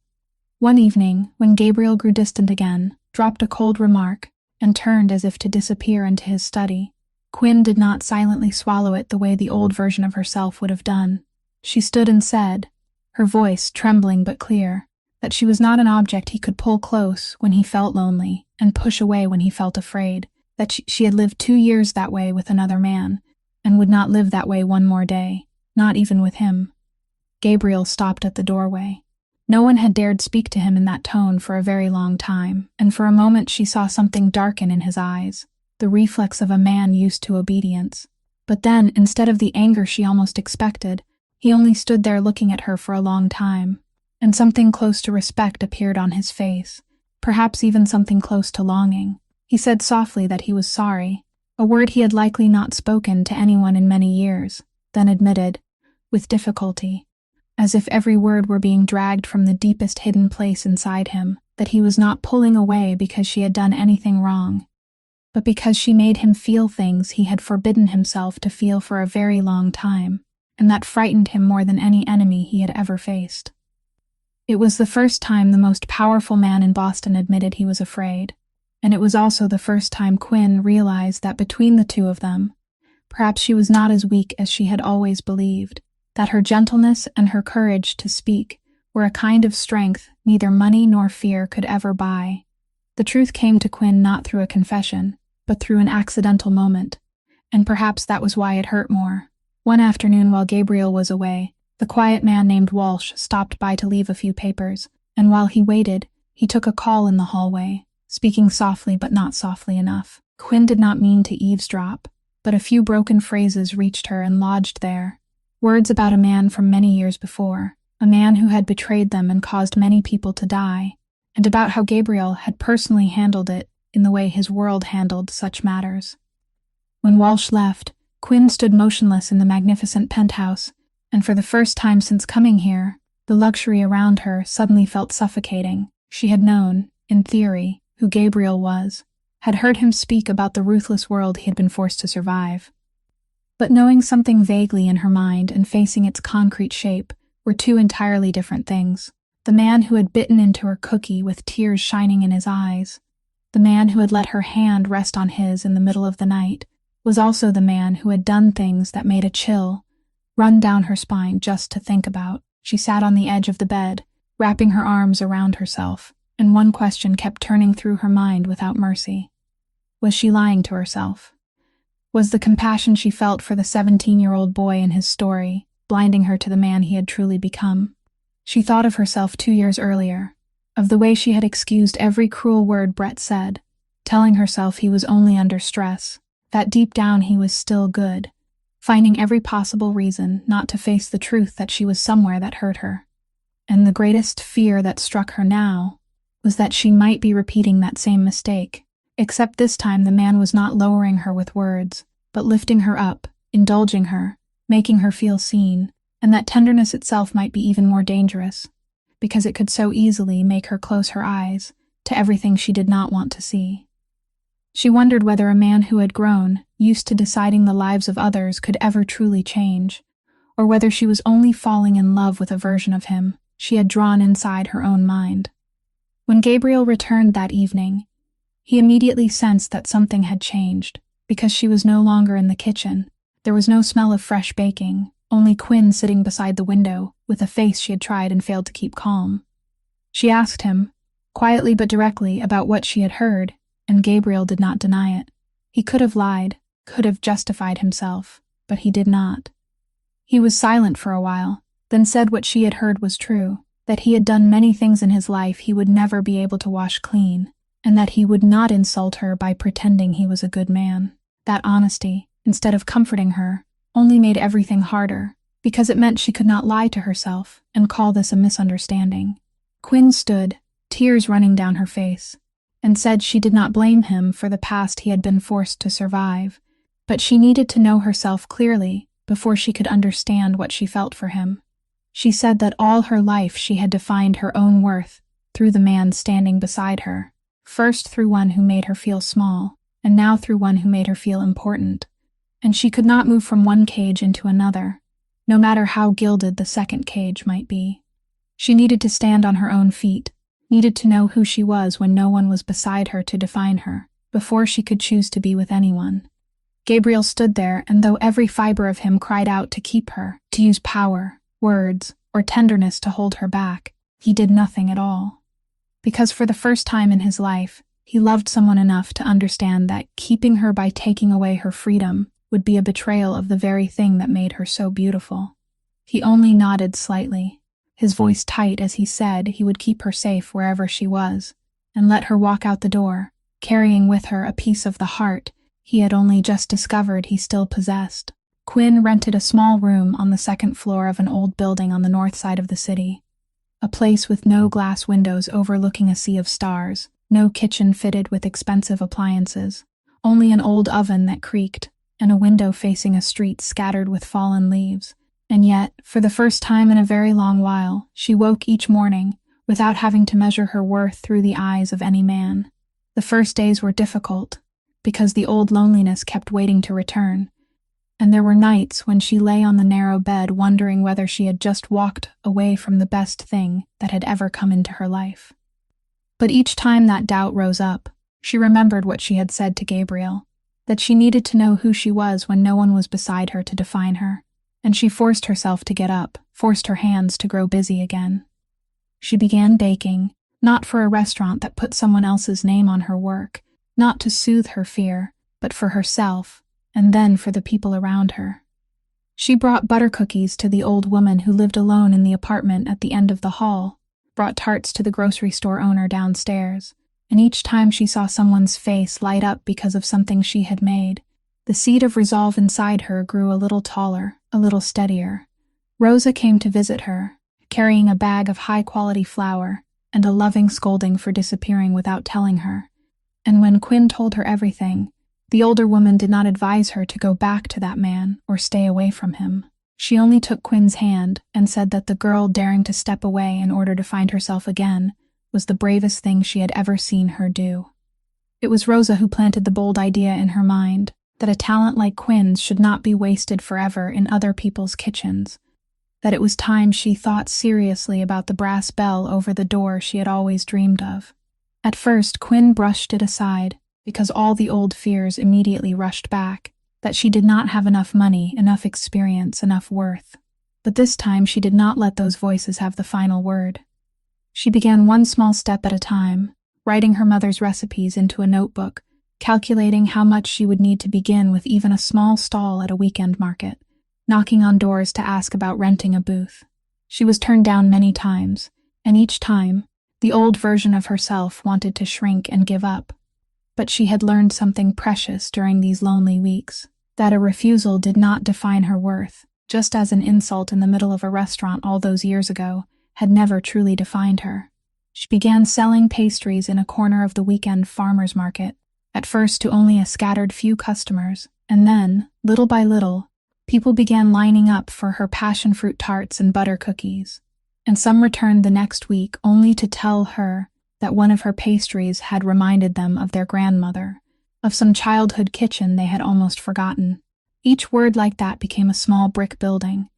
One evening, when Gabriel grew distant again, dropped a cold remark, and turned as if to disappear into his study, Quinn did not silently swallow it the way the old version of herself would have done. She stood and said, her voice trembling but clear, that she was not an object he could pull close when he felt lonely and push away when he felt afraid, that she had lived 2 years that way with another man, and would not live that way one more day, not even with him. Gabriel stopped at the doorway. No one had dared speak to him in that tone for a very long time, and for a moment she saw something darken in his eyes, the reflex of a man used to obedience. But then, instead of the anger she almost expected, he only stood there looking at her for a long time, and something close to respect appeared on his face, perhaps even something close to longing. He said softly that he was sorry, a word he had likely not spoken to anyone in many years, then admitted, with difficulty, as if every word were being dragged from the deepest hidden place inside him, that he was not pulling away because she had done anything wrong, but because she made him feel things he had forbidden himself to feel for a very long time, and that frightened him more than any enemy he had ever faced. It was the first time the most powerful man in Boston admitted he was afraid, and it was also the first time Quinn realized that between the two of them, perhaps she was not as weak as she had always believed, that her gentleness and her courage to speak were a kind of strength neither money nor fear could ever buy. The truth came to Quinn not through a confession, but through an accidental moment, and perhaps that was why it hurt more. One afternoon while Gabriel was away, the quiet man named Walsh stopped by to leave a few papers, and while he waited, he took a call in the hallway, speaking softly but not softly enough. Quinn did not mean to eavesdrop, but a few broken phrases reached her and lodged there. Words about a man from many years before, a man who had betrayed them and caused many people to die, and about how Gabriel had personally handled it in the way his world handled such matters. When Walsh left, Quinn stood motionless in the magnificent penthouse, and for the first time since coming here, the luxury around her suddenly felt suffocating. She had known, in theory, who Gabriel was, had heard him speak about the ruthless world he had been forced to survive. But knowing something vaguely in her mind and facing its concrete shape were two entirely different things. The man who had bitten into her cookie with tears shining in his eyes, the man who had let her hand rest on his in the middle of the night, was also the man who had done things that made a chill run down her spine just to think about. She sat on the edge of the bed, wrapping her arms around herself, and one question kept turning through her mind without mercy. Was she lying to herself? Was the compassion she felt for the 17-year-old boy in his story blinding her to the man he had truly become? She thought of herself 2 years earlier, of the way she had excused every cruel word Brett said, telling herself he was only under stress, that deep down he was still good, finding every possible reason not to face the truth that she was somewhere that hurt her. And the greatest fear that struck her now was that she might be repeating that same mistake, except this time the man was not lowering her with words, but lifting her up, indulging her, making her feel seen, and that tenderness itself might be even more dangerous, because it could so easily make her close her eyes to everything she did not want to see. She wondered whether a man who had grown, used to deciding the lives of others, could ever truly change, or whether she was only falling in love with a version of him she had drawn inside her own mind. When Gabriel returned that evening, he immediately sensed that something had changed, because she was no longer in the kitchen. There was no smell of fresh baking, only Quinn sitting beside the window, with a face she had tried and failed to keep calm. She asked him, quietly but directly, about what she had heard, and Gabriel did not deny it. He could have lied, could have justified himself, but he did not. He was silent for a while, then said what she had heard was true, that he had done many things in his life he would never be able to wash clean, and that he would not insult her by pretending he was a good man. That honesty, instead of comforting her, only made everything harder, because it meant she could not lie to herself and call this a misunderstanding. Quinn stood, tears running down her face, and said she did not blame him for the past he had been forced to survive, but she needed to know herself clearly before she could understand what she felt for him. She said that all her life she had defined her own worth through the man standing beside her, first through one who made her feel small, and now through one who made her feel important, and she could not move from one cage into another, no matter how gilded the second cage might be. She needed to stand on her own feet, needed to know who she was when no one was beside her to define her, before she could choose to be with anyone. Gabriel stood there, and though every fiber of him cried out to keep her, to use power, words, or tenderness to hold her back, he did nothing at all. Because for the first time in his life, he loved someone enough to understand that keeping her by taking away her freedom would be a betrayal of the very thing that made her so beautiful. He only nodded slightly, his voice tight as he said he would keep her safe wherever she was, and let her walk out the door, carrying with her a piece of the heart he had only just discovered he still possessed. Quinn rented a small room on the second floor of an old building on the north side of the city, a place with no glass windows overlooking a sea of stars, no kitchen fitted with expensive appliances, only an old oven that creaked, and a window facing a street scattered with fallen leaves. And yet, for the first time in a very long while, she woke each morning without having to measure her worth through the eyes of any man. The first days were difficult, because the old loneliness kept waiting to return, and there were nights when she lay on the narrow bed wondering whether she had just walked away from the best thing that had ever come into her life. But each time that doubt rose up, she remembered what she had said to Gabriel, that she needed to know who she was when no one was beside her to define her, and she forced herself to get up, forced her hands to grow busy again. She began baking, not for a restaurant that put someone else's name on her work, not to soothe her fear, but for herself, and then for the people around her. She brought butter cookies to the old woman who lived alone in the apartment at the end of the hall, brought tarts to the grocery store owner downstairs, and each time she saw someone's face light up because of something she had made, the seed of resolve inside her grew a little taller, a little steadier. Rosa came to visit her, carrying a bag of high-quality flour and a loving scolding for disappearing without telling her. And when Quinn told her everything, the older woman did not advise her to go back to that man or stay away from him. She only took Quinn's hand and said that the girl daring to step away in order to find herself again was the bravest thing she had ever seen her do. It was Rosa who planted the bold idea in her mind that a talent like Quinn's should not be wasted forever in other people's kitchens, that it was time she thought seriously about the brass bell over the door she had always dreamed of. At first, Quinn brushed it aside, because all the old fears immediately rushed back, that she did not have enough money, enough experience, enough worth. But this time she did not let those voices have the final word. She began one small step at a time, writing her mother's recipes into a notebook, calculating how much she would need to begin with even a small stall at a weekend market, knocking on doors to ask about renting a booth. She was turned down many times, and each time, the old version of herself wanted to shrink and give up. But she had learned something precious during these lonely weeks, that a refusal did not define her worth, just as an insult in the middle of a restaurant all those years ago had never truly defined her. She began selling pastries in a corner of the weekend farmer's market, at first to only a scattered few customers, and then, little by little, people began lining up for her passion fruit tarts and butter cookies, and some returned the next week only to tell her that one of her pastries had reminded them of their grandmother, of some childhood kitchen they had almost forgotten. Each word like that became a small brick building,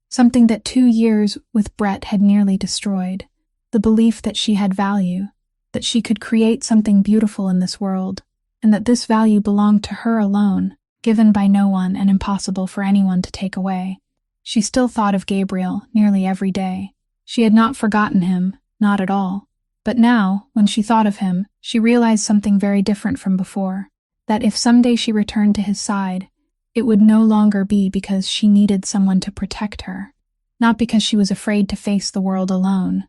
something that 2 years with Brett had nearly destroyed, the belief that she had value, that she could create something beautiful in this world, and that this value belonged to her alone, given by no one and impossible for anyone to take away. She still thought of Gabriel nearly every day. She had not forgotten him, not at all. But now, when she thought of him, she realized something very different from before, that if someday she returned to his side, it would no longer be because she needed someone to protect her, not because she was afraid to face the world alone,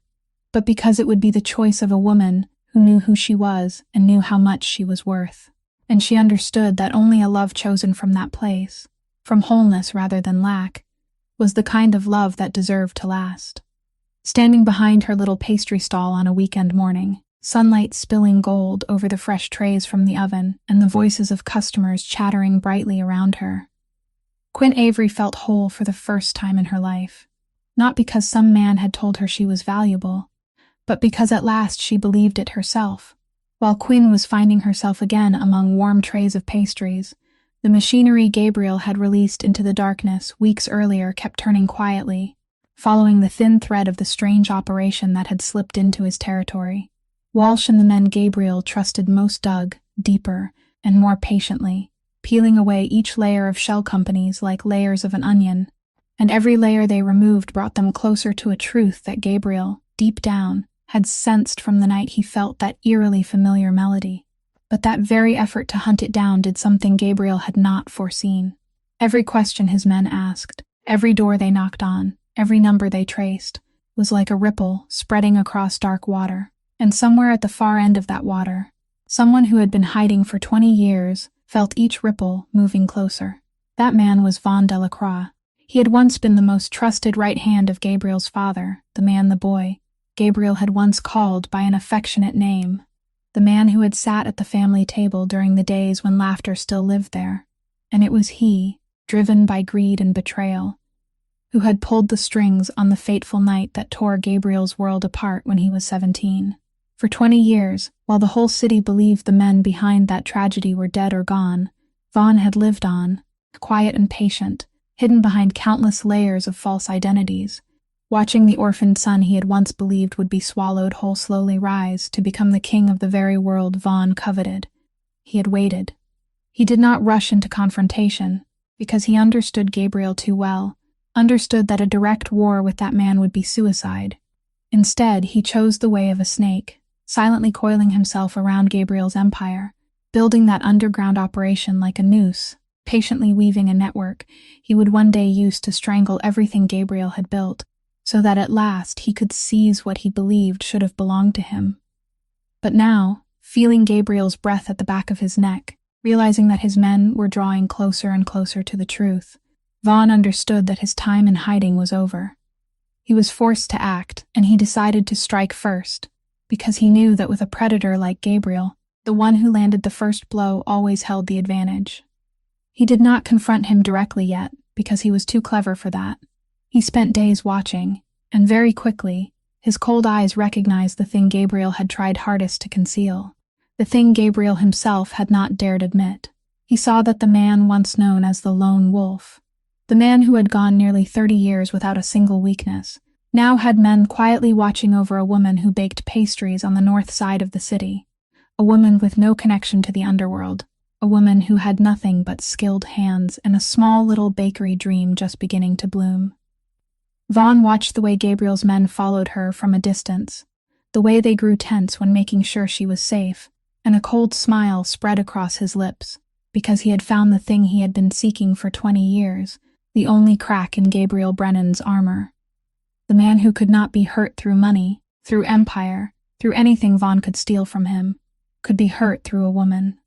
but because it would be the choice of a woman who knew who she was and knew how much she was worth. And she understood that only a love chosen from that place, from wholeness rather than lack, was the kind of love that deserved to last. Standing behind her little pastry stall on a weekend morning, sunlight spilling gold over the fresh trays from the oven and the voices of customers chattering brightly around her, Quinn Avery felt whole for the first time in her life, not because some man had told her she was valuable, but because at last she believed it herself. While Quinn was finding herself again among warm trays of pastries, the machinery Gabriel had released into the darkness weeks earlier kept turning quietly, following the thin thread of the strange operation that had slipped into his territory. Walsh and the men Gabriel trusted most dug deeper and more patiently, peeling away each layer of shell companies like layers of an onion, and every layer they removed brought them closer to a truth that Gabriel, deep down, had sensed from the night he felt that eerily familiar melody. But that very effort to hunt it down did something Gabriel had not foreseen. Every question his men asked, every door they knocked on, every number they traced, was like a ripple spreading across dark water. And somewhere at the far end of that water, someone who had been hiding for 20 years felt each ripple moving closer. That man was Vaughn Delacroix. He had once been the most trusted right hand of Gabriel's father, the man the boy Gabriel had once called by an affectionate name, the man who had sat at the family table during the days when laughter still lived there. And it was he, driven by greed and betrayal, who had pulled the strings on the fateful night that tore Gabriel's world apart when he was 17. For 20 years, while the whole city believed the men behind that tragedy were dead or gone, Vaughn had lived on, quiet and patient, hidden behind countless layers of false identities, watching the orphaned son he had once believed would be swallowed whole slowly rise to become the king of the very world Vaughn coveted. He had waited. He did not rush into confrontation, because he understood Gabriel too well, understood that a direct war with that man would be suicide. Instead, he chose the way of a snake, silently coiling himself around Gabriel's empire, building that underground operation like a noose, patiently weaving a network he would one day use to strangle everything Gabriel had built, so that at last he could seize what he believed should have belonged to him. But now, feeling Gabriel's breath at the back of his neck, realizing that his men were drawing closer and closer to the truth, Vaughn understood that his time in hiding was over. He was forced to act, and he decided to strike first, because he knew that with a predator like Gabriel, the one who landed the first blow always held the advantage. He did not confront him directly yet, because he was too clever for that. He spent days watching, and very quickly, his cold eyes recognized the thing Gabriel had tried hardest to conceal, the thing Gabriel himself had not dared admit. He saw that the man once known as the Lone Wolf, the man who had gone nearly 30 years without a single weakness, now had men quietly watching over a woman who baked pastries on the north side of the city, a woman with no connection to the underworld, a woman who had nothing but skilled hands and a small little bakery dream just beginning to bloom. Vaughn watched the way Gabriel's men followed her from a distance, the way they grew tense when making sure she was safe, and a cold smile spread across his lips, because he had found the thing he had been seeking for 20 years, the only crack in Gabriel Brennan's armor. The man who could not be hurt through money, through empire, through anything Vaughn could steal from him, could be hurt through a woman.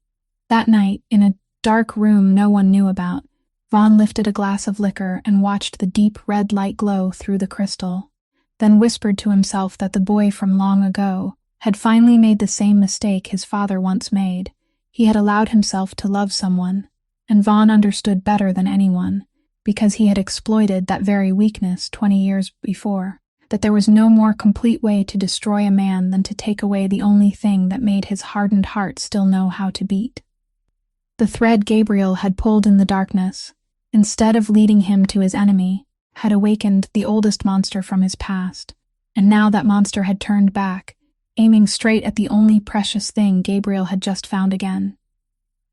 That night, in a dark room no one knew about, Vaughn lifted a glass of liquor and watched the deep red light glow through the crystal, then whispered to himself that the boy from long ago had finally made the same mistake his father once made. He had allowed himself to love someone, and Vaughn understood better than anyone, because he had exploited that very weakness 20 years before, that there was no more complete way to destroy a man than to take away the only thing that made his hardened heart still know how to beat. The thread Gabriel had pulled in the darkness, instead of leading him to his enemy, had awakened the oldest monster from his past, and now that monster had turned back, aiming straight at the only precious thing Gabriel had just found again.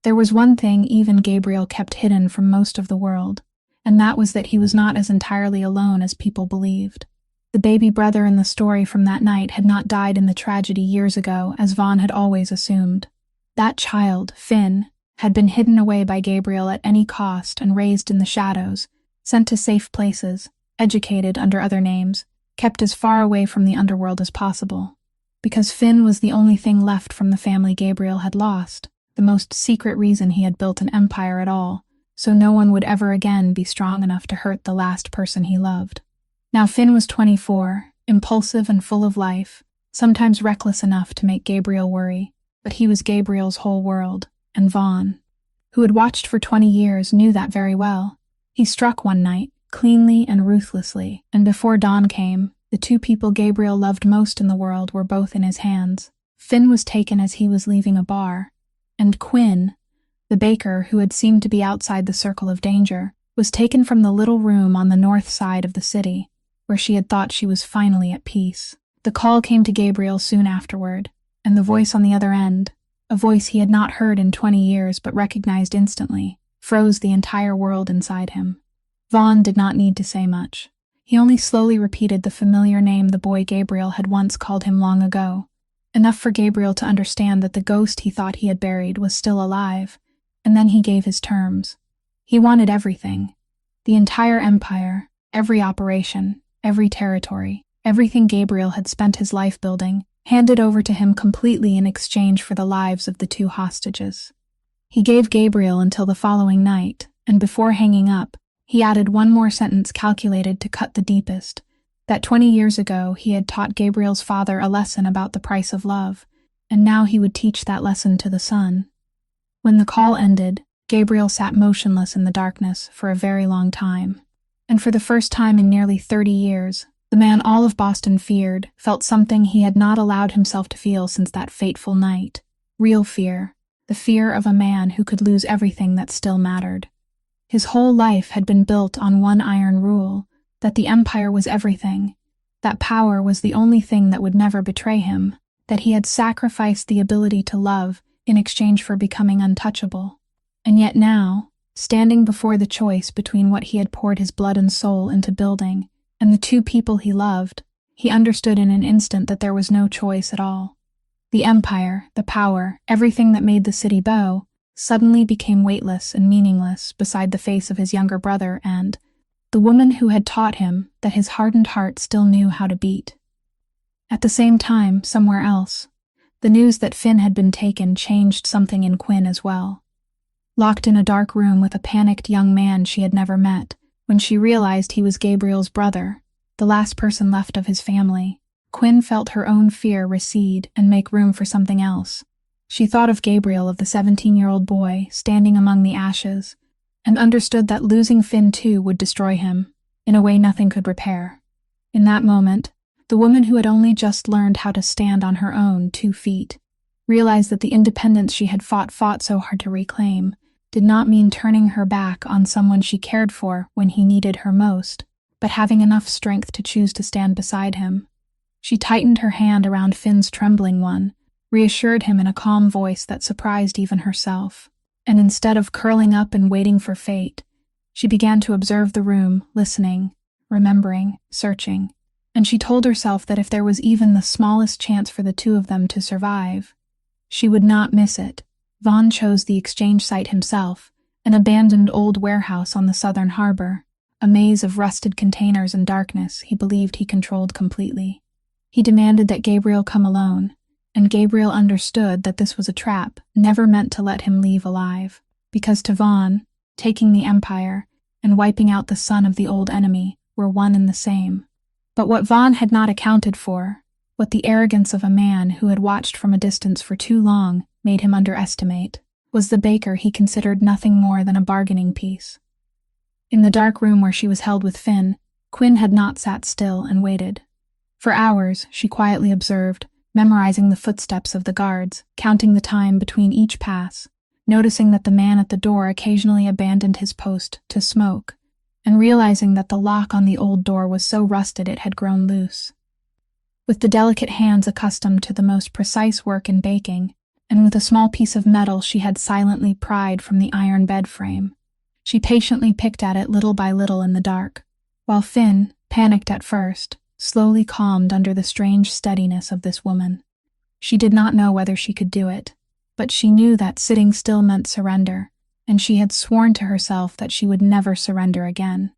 There was one thing even Gabriel kept hidden from most of the world, and that was that he was not as entirely alone as people believed. The baby brother in the story from that night had not died in the tragedy years ago, as Vaughn had always assumed. That child, Finn, had been hidden away by Gabriel at any cost and raised in the shadows, sent to safe places, educated under other names, kept as far away from the underworld as possible. Because Finn was the only thing left from the family Gabriel had lost, the most secret reason he had built an empire at all, so no one would ever again be strong enough to hurt the last person he loved. Now Finn was 24, impulsive and full of life, sometimes reckless enough to make Gabriel worry, but he was Gabriel's whole world, and Vaughn, who had watched for 20 years, knew that very well. He struck one night, cleanly and ruthlessly, and before dawn came, the two people Gabriel loved most in the world were both in his hands. Finn was taken as he was leaving a bar, and Quinn, the baker who had seemed to be outside the circle of danger, was taken from the little room on the north side of the city, where she had thought she was finally at peace. The call came to Gabriel soon afterward, and the voice on the other end, a voice he had not heard in 20 years but recognized instantly, froze the entire world inside him. Vaughn did not need to say much. He only slowly repeated the familiar name the boy Gabriel had once called him long ago, enough for Gabriel to understand that the ghost he thought he had buried was still alive, and then he gave his terms. He wanted everything. The entire empire, every operation, every territory, everything Gabriel had spent his life building, handed over to him completely in exchange for the lives of the two hostages. He gave Gabriel until the following night, and before hanging up, he added one more sentence calculated to cut the deepest, that 20 years ago he had taught Gabriel's father a lesson about the price of love, and now he would teach that lesson to the son. When the call ended, Gabriel sat motionless in the darkness for a very long time, and for the first time in nearly 30 years, the man all of Boston feared felt something he had not allowed himself to feel since that fateful night. Real fear, the fear of a man who could lose everything that still mattered. His whole life had been built on one iron rule, that the empire was everything, that power was the only thing that would never betray him, that he had sacrificed the ability to love in exchange for becoming untouchable. And yet now, standing before the choice between what he had poured his blood and soul into building and the two people he loved, he understood in an instant that there was no choice at all. The empire, the power, everything that made the city bow, suddenly became weightless and meaningless beside the face of his younger brother and the woman who had taught him that his hardened heart still knew how to beat. At the same time, somewhere else, the news that Finn had been taken changed something in Quinn as well. Locked in a dark room with a panicked young man she had never met, when she realized he was Gabriel's brother, the last person left of his family, Quinn felt her own fear recede and make room for something else. She thought of Gabriel, of the 17-year-old boy, standing among the ashes, and understood that losing Finn too would destroy him, in a way nothing could repair. In that moment, the woman who had only just learned how to stand on her own 2 feet, realized that the independence she had fought so hard to reclaim did not mean turning her back on someone she cared for when he needed her most, but having enough strength to choose to stand beside him. She tightened her hand around Finn's trembling one, reassured him in a calm voice that surprised even herself, and instead of curling up and waiting for fate, she began to observe the room, listening, remembering, searching, and she told herself that if there was even the smallest chance for the two of them to survive, she would not miss it. Vaughn chose the exchange site himself, an abandoned old warehouse on the southern harbor, a maze of rusted containers and darkness he believed he controlled completely. He demanded that Gabriel come alone, and Gabriel understood that this was a trap never meant to let him leave alive, because to Vaughn, taking the empire and wiping out the son of the old enemy were one and the same. But what Vaughn had not accounted for, what the arrogance of a man who had watched from a distance for too long made him underestimate, was the baker he considered nothing more than a bargaining piece. In the dark room where she was held with Finn, Quinn had not sat still and waited. For hours, she quietly observed, memorizing the footsteps of the guards, counting the time between each pass, noticing that the man at the door occasionally abandoned his post to smoke, and realizing that the lock on the old door was so rusted it had grown loose. With the delicate hands accustomed to the most precise work in baking, and with a small piece of metal she had silently pried from the iron bed frame, she patiently picked at it little by little in the dark, while Finn, panicked at first, slowly calmed under the strange steadiness of this woman. She did not know whether she could do it, but she knew that sitting still meant surrender, and she had sworn to herself that she would never surrender again.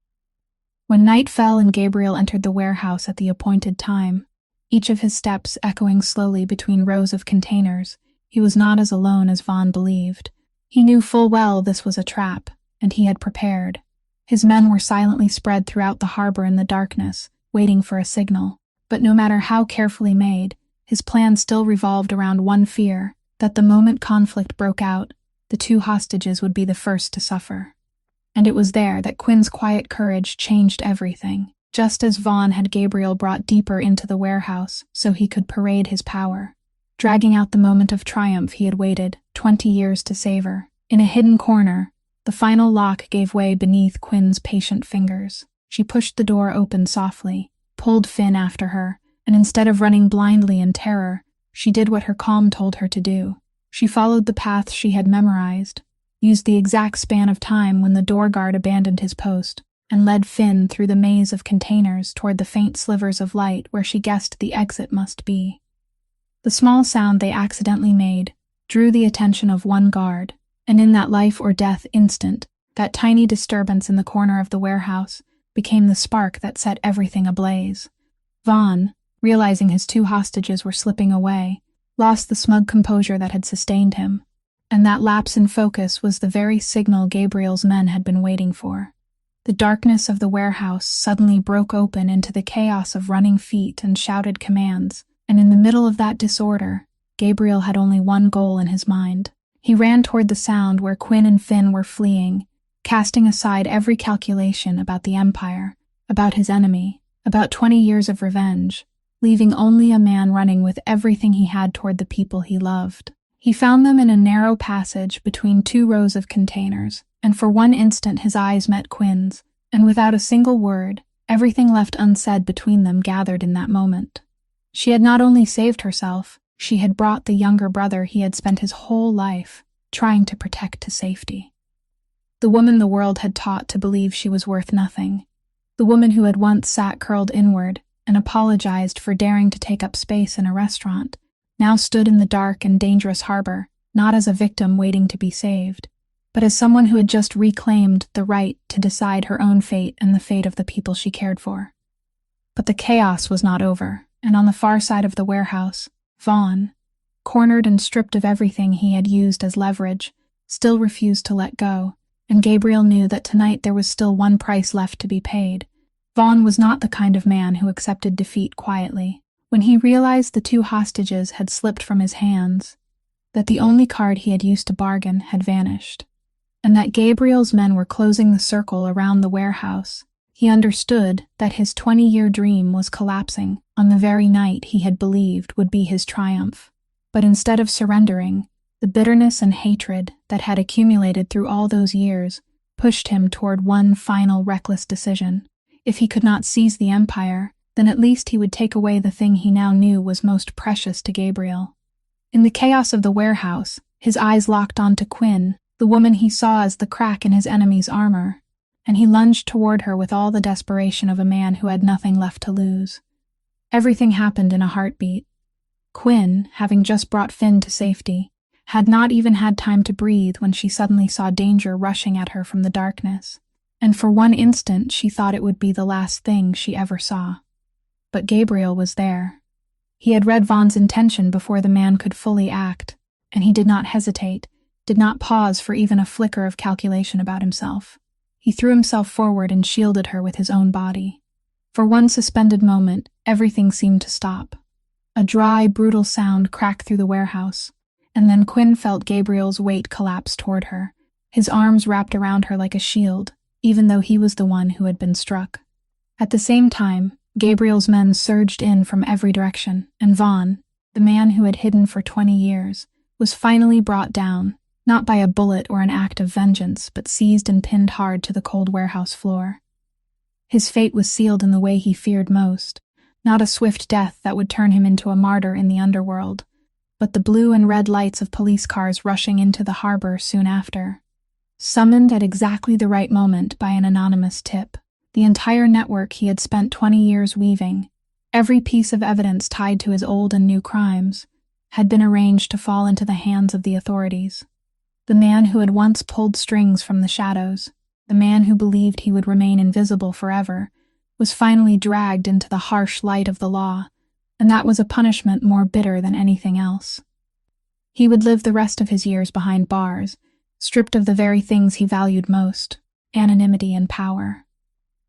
When night fell and Gabriel entered the warehouse at the appointed time, each of his steps echoing slowly between rows of containers, he was not as alone as Vaughn believed. He knew full well this was a trap, and he had prepared. His men were silently spread throughout the harbor in the darkness, waiting for a signal. But no matter how carefully made, his plan still revolved around one fear, that the moment conflict broke out, the two hostages would be the first to suffer. And it was there that Quinn's quiet courage changed everything, just as Vaughn had Gabriel brought deeper into the warehouse so he could parade his power, dragging out the moment of triumph he had waited 20 years to savor. In a hidden corner, the final lock gave way beneath Quinn's patient fingers. She pushed the door open softly, pulled Finn after her, and instead of running blindly in terror, She did what her calm told her to do. She followed the path she had memorized, used the exact span of time when the door guard abandoned his post, and led Finn through the maze of containers toward the faint slivers of light where she guessed the exit must be. The small sound they accidentally made drew the attention of one guard, and in that life-or-death instant, that tiny disturbance in the corner of the warehouse became the spark that set everything ablaze. Vaughn, realizing his two hostages were slipping away, lost the smug composure that had sustained him, and that lapse in focus was the very signal Gabriel's men had been waiting for. The darkness of the warehouse suddenly broke open into the chaos of running feet and shouted commands, and in the middle of that disorder, Gabriel had only one goal in his mind. He ran toward the sound where Quinn and Finn were fleeing, casting aside every calculation about the Empire, about his enemy, about 20 years of revenge, leaving only a man running with everything he had toward the people he loved. He found them in a narrow passage between two rows of containers, and for one instant his eyes met Quinn's, and without a single word, everything left unsaid between them gathered in that moment. She had not only saved herself, she had brought the younger brother he had spent his whole life trying to protect to safety. The woman the world had taught to believe she was worth nothing, the woman who had once sat curled inward and apologized for daring to take up space in a restaurant, now stood in the dark and dangerous harbor, not as a victim waiting to be saved, but as someone who had just reclaimed the right to decide her own fate and the fate of the people she cared for. But the chaos was not over, and on the far side of the warehouse, Vaughn, cornered and stripped of everything he had used as leverage, still refused to let go, and Gabriel knew that tonight there was still one price left to be paid. Vaughn was not the kind of man who accepted defeat quietly. When he realized the two hostages had slipped from his hands, that the only card he had used to bargain had vanished, and that Gabriel's men were closing the circle around the warehouse, he understood that his 20-year dream was collapsing on the very night he had believed would be his triumph. But instead of surrendering, the bitterness and hatred that had accumulated through all those years pushed him toward one final reckless decision. If he could not seize the Empire, then at least he would take away the thing he now knew was most precious to Gabriel. In the chaos of the warehouse, his eyes locked onto Quinn, the woman he saw as the crack in his enemy's armor, and he lunged toward her with all the desperation of a man who had nothing left to lose. Everything happened in a heartbeat. Quinn, having just brought Finn to safety, had not even had time to breathe when she suddenly saw danger rushing at her from the darkness, and for one instant she thought it would be the last thing she ever saw. But Gabriel was there. He had read Vaughn's intention before the man could fully act, and he did not hesitate, did not pause for even a flicker of calculation about himself. He threw himself forward and shielded her with his own body. For one suspended moment, everything seemed to stop. A dry, brutal sound cracked through the warehouse, and then Quinn felt Gabriel's weight collapse toward her, his arms wrapped around her like a shield, even though he was the one who had been struck. At the same time, Gabriel's men surged in from every direction, and Vaughn, the man who had hidden for 20 years, was finally brought down, not by a bullet or an act of vengeance, but seized and pinned hard to the cold warehouse floor. His fate was sealed in the way he feared most, not a swift death that would turn him into a martyr in the underworld, but the blue and red lights of police cars rushing into the harbor soon after. Summoned at exactly the right moment by an anonymous tip, the entire network he had spent 20 years weaving, every piece of evidence tied to his old and new crimes, had been arranged to fall into the hands of the authorities. The man who had once pulled strings from the shadows, the man who believed he would remain invisible forever, was finally dragged into the harsh light of the law, and that was a punishment more bitter than anything else. He would live the rest of his years behind bars, stripped of the very things he valued most, anonymity and power.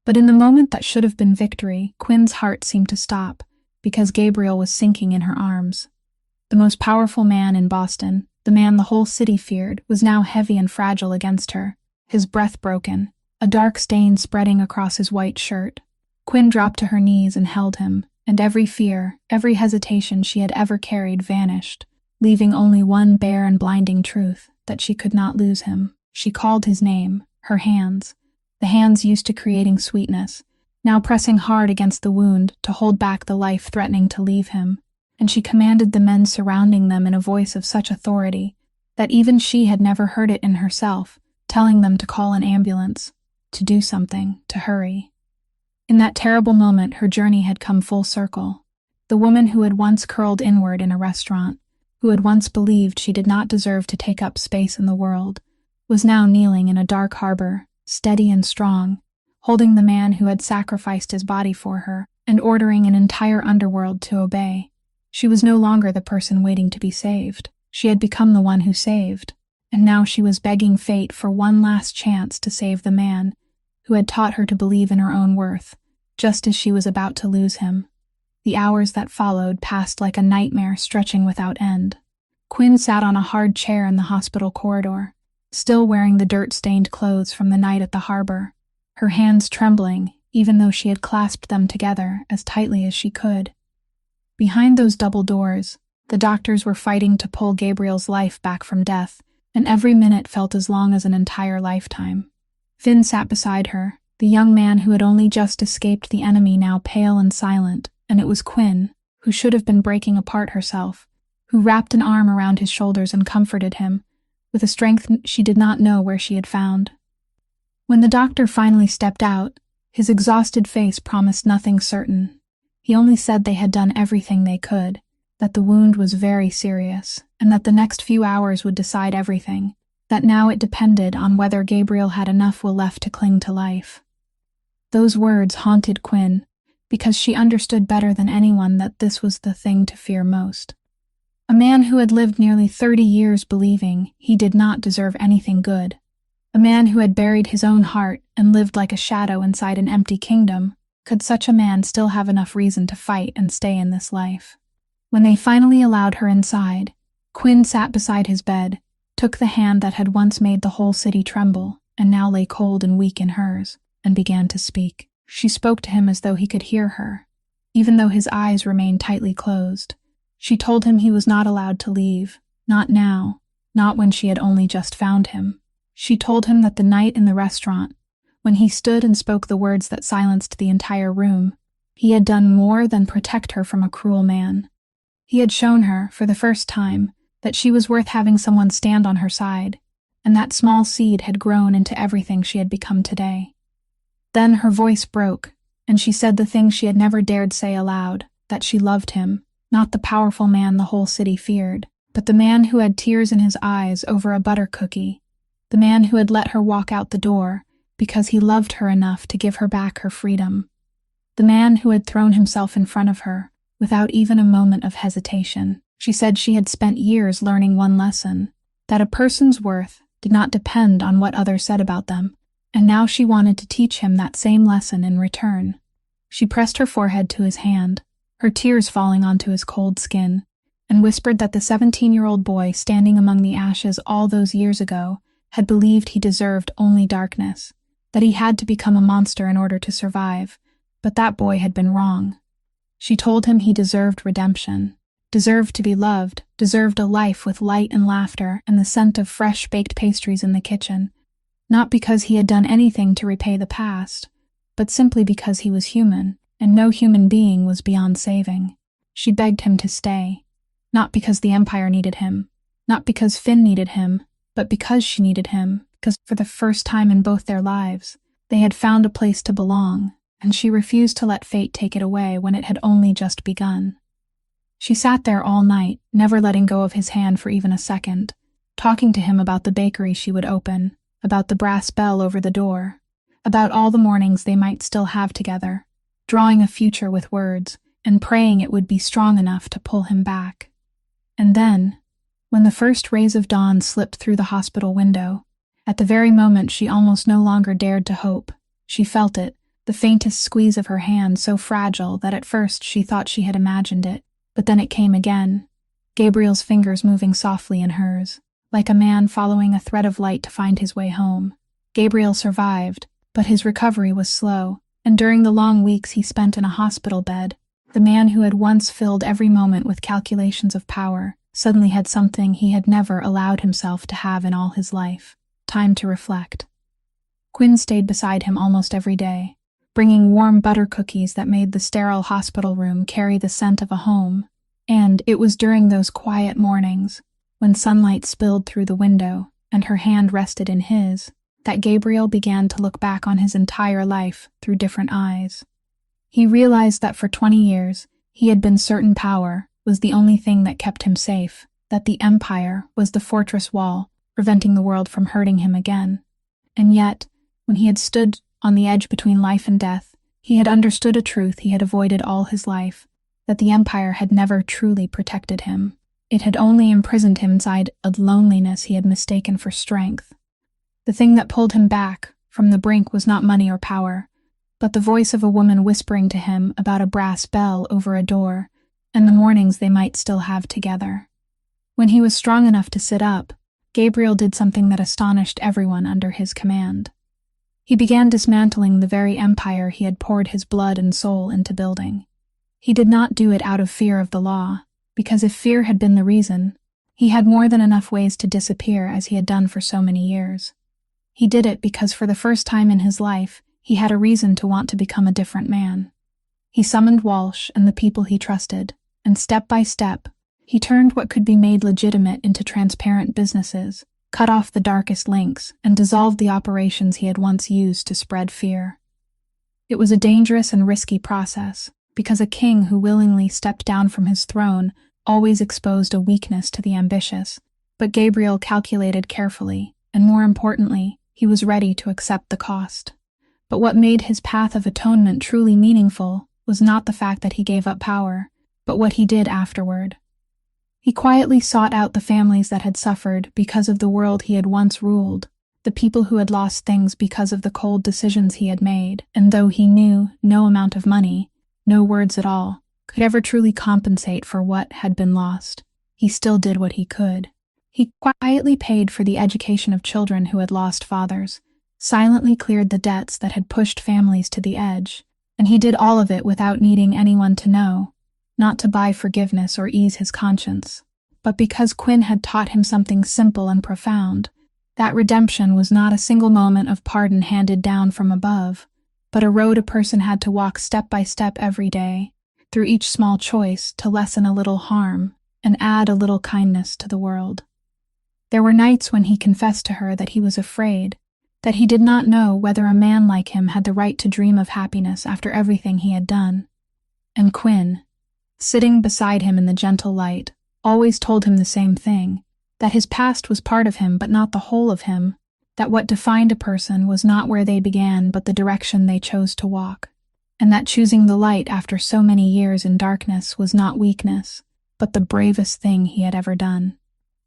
But in the moment that should have been victory, Quinn's heart seemed to stop, because Gabriel was sinking in her arms. The most powerful man in Boston, the man the whole city feared, was now heavy and fragile against her, his breath broken, a dark stain spreading across his white shirt. Quinn dropped to her knees and held him, and every fear, every hesitation she had ever carried vanished, leaving only one bare and blinding truth, that she could not lose him. She called his name, her hands, the hands used to creating sweetness, now pressing hard against the wound to hold back the life threatening to leave him. and she commanded the men surrounding them in a voice of such authority that even she had never heard it in herself, telling them to call an ambulance, to do something, to hurry. In that terrible moment, her journey had come full circle. The woman who had once curled inward in a restaurant, who had once believed she did not deserve to take up space in the world, was now kneeling in a dark harbor, steady and strong, holding the man who had sacrificed his body for her and ordering an entire underworld to obey. She was no longer the person waiting to be saved. She had become the one who saved, and now she was begging fate for one last chance to save the man who had taught her to believe in her own worth, just as she was about to lose him. The hours that followed passed like a nightmare stretching without end. Quinn sat on a hard chair in the hospital corridor, still wearing the dirt-stained clothes from the night at the harbor, her hands trembling, even though she had clasped them together as tightly as she could. Behind those double doors, the doctors were fighting to pull Gabriel's life back from death, and every minute felt as long as an entire lifetime. Finn sat beside her, the young man who had only just escaped the enemy, now pale and silent, and it was Quinn, who should have been breaking apart herself, who wrapped an arm around his shoulders and comforted him, with a strength she did not know where she had found. When the doctor finally stepped out, his exhausted face promised nothing certain. He only said they had done everything they could, that the wound was very serious, and that the next few hours would decide everything, that now it depended on whether Gabriel had enough will left to cling to life. Those words haunted Quinn, because she understood better than anyone that this was the thing to fear most. A man who had lived nearly 30 years believing he did not deserve anything good, a man who had buried his own heart and lived like a shadow inside an empty kingdom, could such a man still have enough reason to fight and stay in this life? When they finally allowed her inside, Quinn sat beside his bed, took the hand that had once made the whole city tremble and now lay cold and weak in hers, and began to speak. She spoke to him as though he could hear her, even though his eyes remained tightly closed. She told him he was not allowed to leave, not now, not when she had only just found him. She told him that the night in the restaurant, when he stood and spoke the words that silenced the entire room, he had done more than protect her from a cruel man. He had shown her, for the first time, that she was worth having someone stand on her side, and that small seed had grown into everything she had become today. Then her voice broke, and she said the thing she had never dared say aloud, that she loved him, not the powerful man the whole city feared, but the man who had tears in his eyes over a butter cookie, the man who had let her walk out the door because he loved her enough to give her back her freedom, the man who had thrown himself in front of her without even a moment of hesitation. She said she had spent years learning one lesson, that a person's worth did not depend on what others said about them, and now she wanted to teach him that same lesson in return. She pressed her forehead to his hand, her tears falling onto his cold skin, and whispered that the 17-year-old boy standing among the ashes all those years ago had believed he deserved only darkness, that he had to become a monster in order to survive, but that boy had been wrong. She told him he deserved redemption, deserved to be loved, deserved a life with light and laughter and the scent of fresh baked pastries in the kitchen, not because he had done anything to repay the past, but simply because he was human, and no human being was beyond saving. She begged him to stay, not because the Empire needed him, not because Finn needed him, but because she needed him, because for the first time in both their lives, they had found a place to belong, and she refused to let fate take it away when it had only just begun. She sat there all night, never letting go of his hand for even a second, talking to him about the bakery she would open, about the brass bell over the door, about all the mornings they might still have together, drawing a future with words, and praying it would be strong enough to pull him back. And then, when the first rays of dawn slipped through the hospital window, at the very moment she almost no longer dared to hope, she felt it, the faintest squeeze of her hand so fragile that at first she thought she had imagined it, but then it came again, Gabriel's fingers moving softly in hers, like a man following a thread of light to find his way home. Gabriel survived, but his recovery was slow, and during the long weeks he spent in a hospital bed, the man who had once filled every moment with calculations of power suddenly had something he had never allowed himself to have in all his life: time to reflect. Quinn stayed beside him almost every day, bringing warm butter cookies that made the sterile hospital room carry the scent of a home, And it was during those quiet mornings, when sunlight spilled through the window and her hand rested in his, that Gabriel began to look back on his entire life through different eyes. He realized that for 20 years, he had been certain power was the only thing that kept him safe, that the empire was the fortress wall, preventing the world from hurting him again. And yet, when he had stood on the edge between life and death, he had understood a truth he had avoided all his life, that the empire had never truly protected him. It had only imprisoned him inside a loneliness he had mistaken for strength. The thing that pulled him back from the brink was not money or power, but the voice of a woman whispering to him about a brass bell over a door and the mornings they might still have together. When he was strong enough to sit up, Gabriel did something that astonished everyone under his command. He began dismantling the very empire he had poured his blood and soul into building. He did not do it out of fear of the law, because if fear had been the reason, he had more than enough ways to disappear as he had done for so many years. He did it because for the first time in his life, he had a reason to want to become a different man. He summoned Walsh and the people he trusted, and step by step, he turned what could be made legitimate into transparent businesses, cut off the darkest links, and dissolved the operations he had once used to spread fear. It was a dangerous and risky process, because a king who willingly stepped down from his throne always exposed a weakness to the ambitious, but Gabriel calculated carefully, and more importantly, he was ready to accept the cost. But what made his path of atonement truly meaningful was not the fact that he gave up power, but what he did afterward. He quietly sought out the families that had suffered because of the world he had once ruled, the people who had lost things because of the cold decisions he had made, and though he knew no amount of money, no words at all, could ever truly compensate for what had been lost, he still did what he could. He quietly paid for the education of children who had lost fathers, silently cleared the debts that had pushed families to the edge, and he did all of it without needing anyone to know, not to buy forgiveness or ease his conscience, but because Quinn had taught him something simple and profound. That redemption was not a single moment of pardon handed down from above, but a road a person had to walk step by step every day, through each small choice to lessen a little harm and add a little kindness to the world. There were nights when he confessed to her that he was afraid, that he did not know whether a man like him had the right to dream of happiness after everything he had done. And Quinn, sitting beside him in the gentle light, always told him the same thing, that his past was part of him but not the whole of him, that what defined a person was not where they began but the direction they chose to walk, and that choosing the light after so many years in darkness was not weakness, but the bravest thing he had ever done.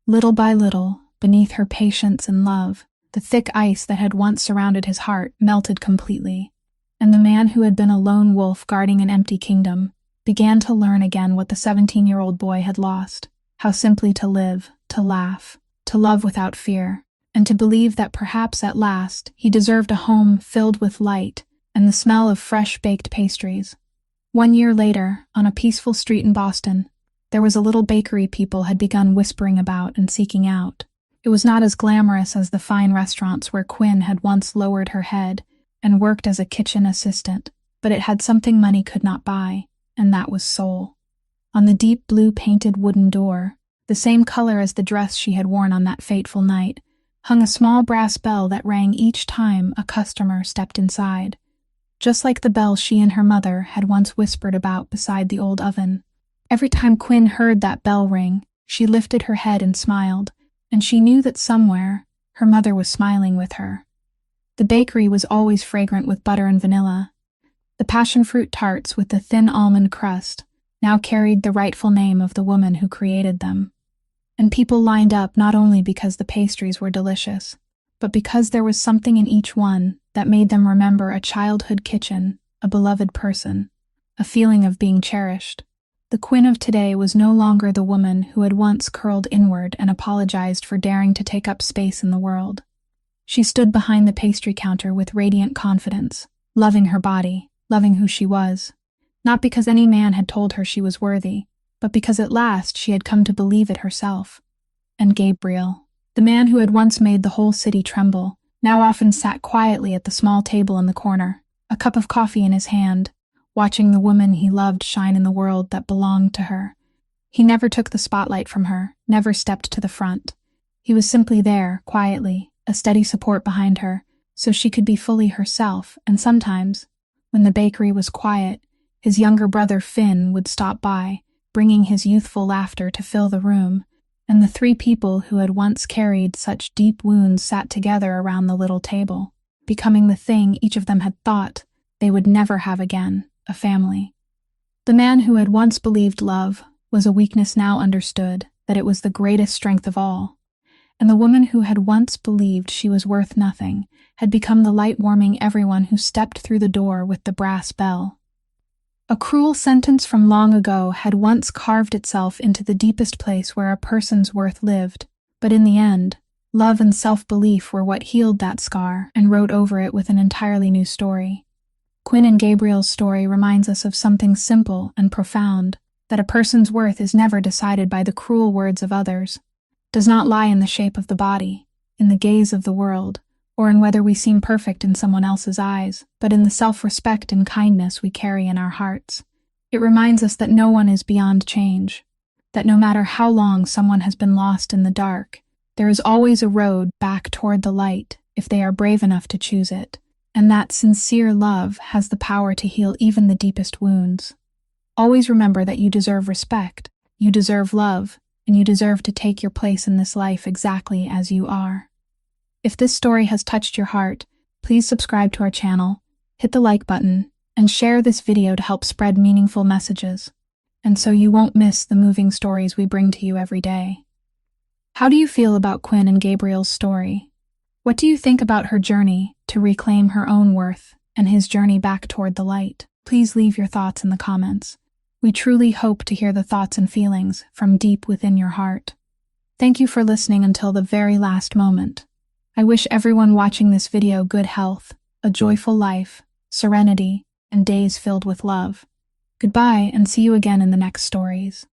Little by little, beneath her patience and love, the thick ice that had once surrounded his heart melted completely, and the man who had been a lone wolf guarding an empty kingdom began to learn again what the 17-year-old boy had lost, how simply to live, to laugh, to love without fear, and to believe that perhaps at last he deserved a home filled with light and the smell of fresh-baked pastries. 1 year later, on a peaceful street in Boston, there was a little bakery people had begun whispering about and seeking out. It was not as glamorous as the fine restaurants where Quinn had once lowered her head and worked as a kitchen assistant, but it had something money could not buy, and that was soul. On the deep blue painted wooden door, the same color as the dress she had worn on that fateful night, hung a small brass bell that rang each time a customer stepped inside, just like the bell she and her mother had once whispered about beside the old oven. Every time Quinn heard that bell ring, she lifted her head and smiled, and she knew that somewhere her mother was smiling with her. The bakery was always fragrant with butter and vanilla. The passion fruit tarts with the thin almond crust now carried the rightful name of the woman who created them. And people lined up not only because the pastries were delicious, but because there was something in each one that made them remember a childhood kitchen, a beloved person, a feeling of being cherished. The Quinn of today was no longer the woman who had once curled inward and apologized for daring to take up space in the world. She stood behind the pastry counter with radiant confidence, loving her body, loving who she was, not because any man had told her she was worthy, but because at last she had come to believe it herself. And Gabriel, the man who had once made the whole city tremble, now often sat quietly at the small table in the corner, a cup of coffee in his hand, watching the woman he loved shine in the world that belonged to her. He never took the spotlight from her, never stepped to the front. He was simply there, quietly, a steady support behind her, so she could be fully herself, and sometimes, when the bakery was quiet, his younger brother Finn would stop by, bringing his youthful laughter to fill the room, and the three people who had once carried such deep wounds sat together around the little table, becoming the thing each of them had thought they would never have again, a family. The man who had once believed love was a weakness now understood that it was the greatest strength of all, and the woman who had once believed she was worth nothing had become the light warming everyone who stepped through the door with the brass bell. A cruel sentence from long ago had once carved itself into the deepest place where a person's worth lived, but in the end, love and self-belief were what healed that scar and wrote over it with an entirely new story. Quinn and Gabriel's story reminds us of something simple and profound, that a person's worth is never decided by the cruel words of others, does not lie in the shape of the body, in the gaze of the world, or in whether we seem perfect in someone else's eyes, but in the self-respect and kindness we carry in our hearts. It reminds us that no one is beyond change, that no matter how long someone has been lost in the dark, there is always a road back toward the light if they are brave enough to choose it, and that sincere love has the power to heal even the deepest wounds. Always remember that you deserve respect, you deserve love, and you deserve to take your place in this life exactly as you are. If this story has touched your heart, please subscribe to our channel, hit the like button, and share this video to help spread meaningful messages, and so you won't miss the moving stories we bring to you every day. How do you feel about Quinn and Gabriel's story? What do you think about her journey to reclaim her own worth and his journey back toward the light? Please leave your thoughts in the comments. We truly hope to hear the thoughts and feelings from deep within your heart. Thank you for listening until the very last moment. I wish everyone watching this video good health, a joyful life, serenity, and days filled with love. Goodbye, and see you again in the next stories.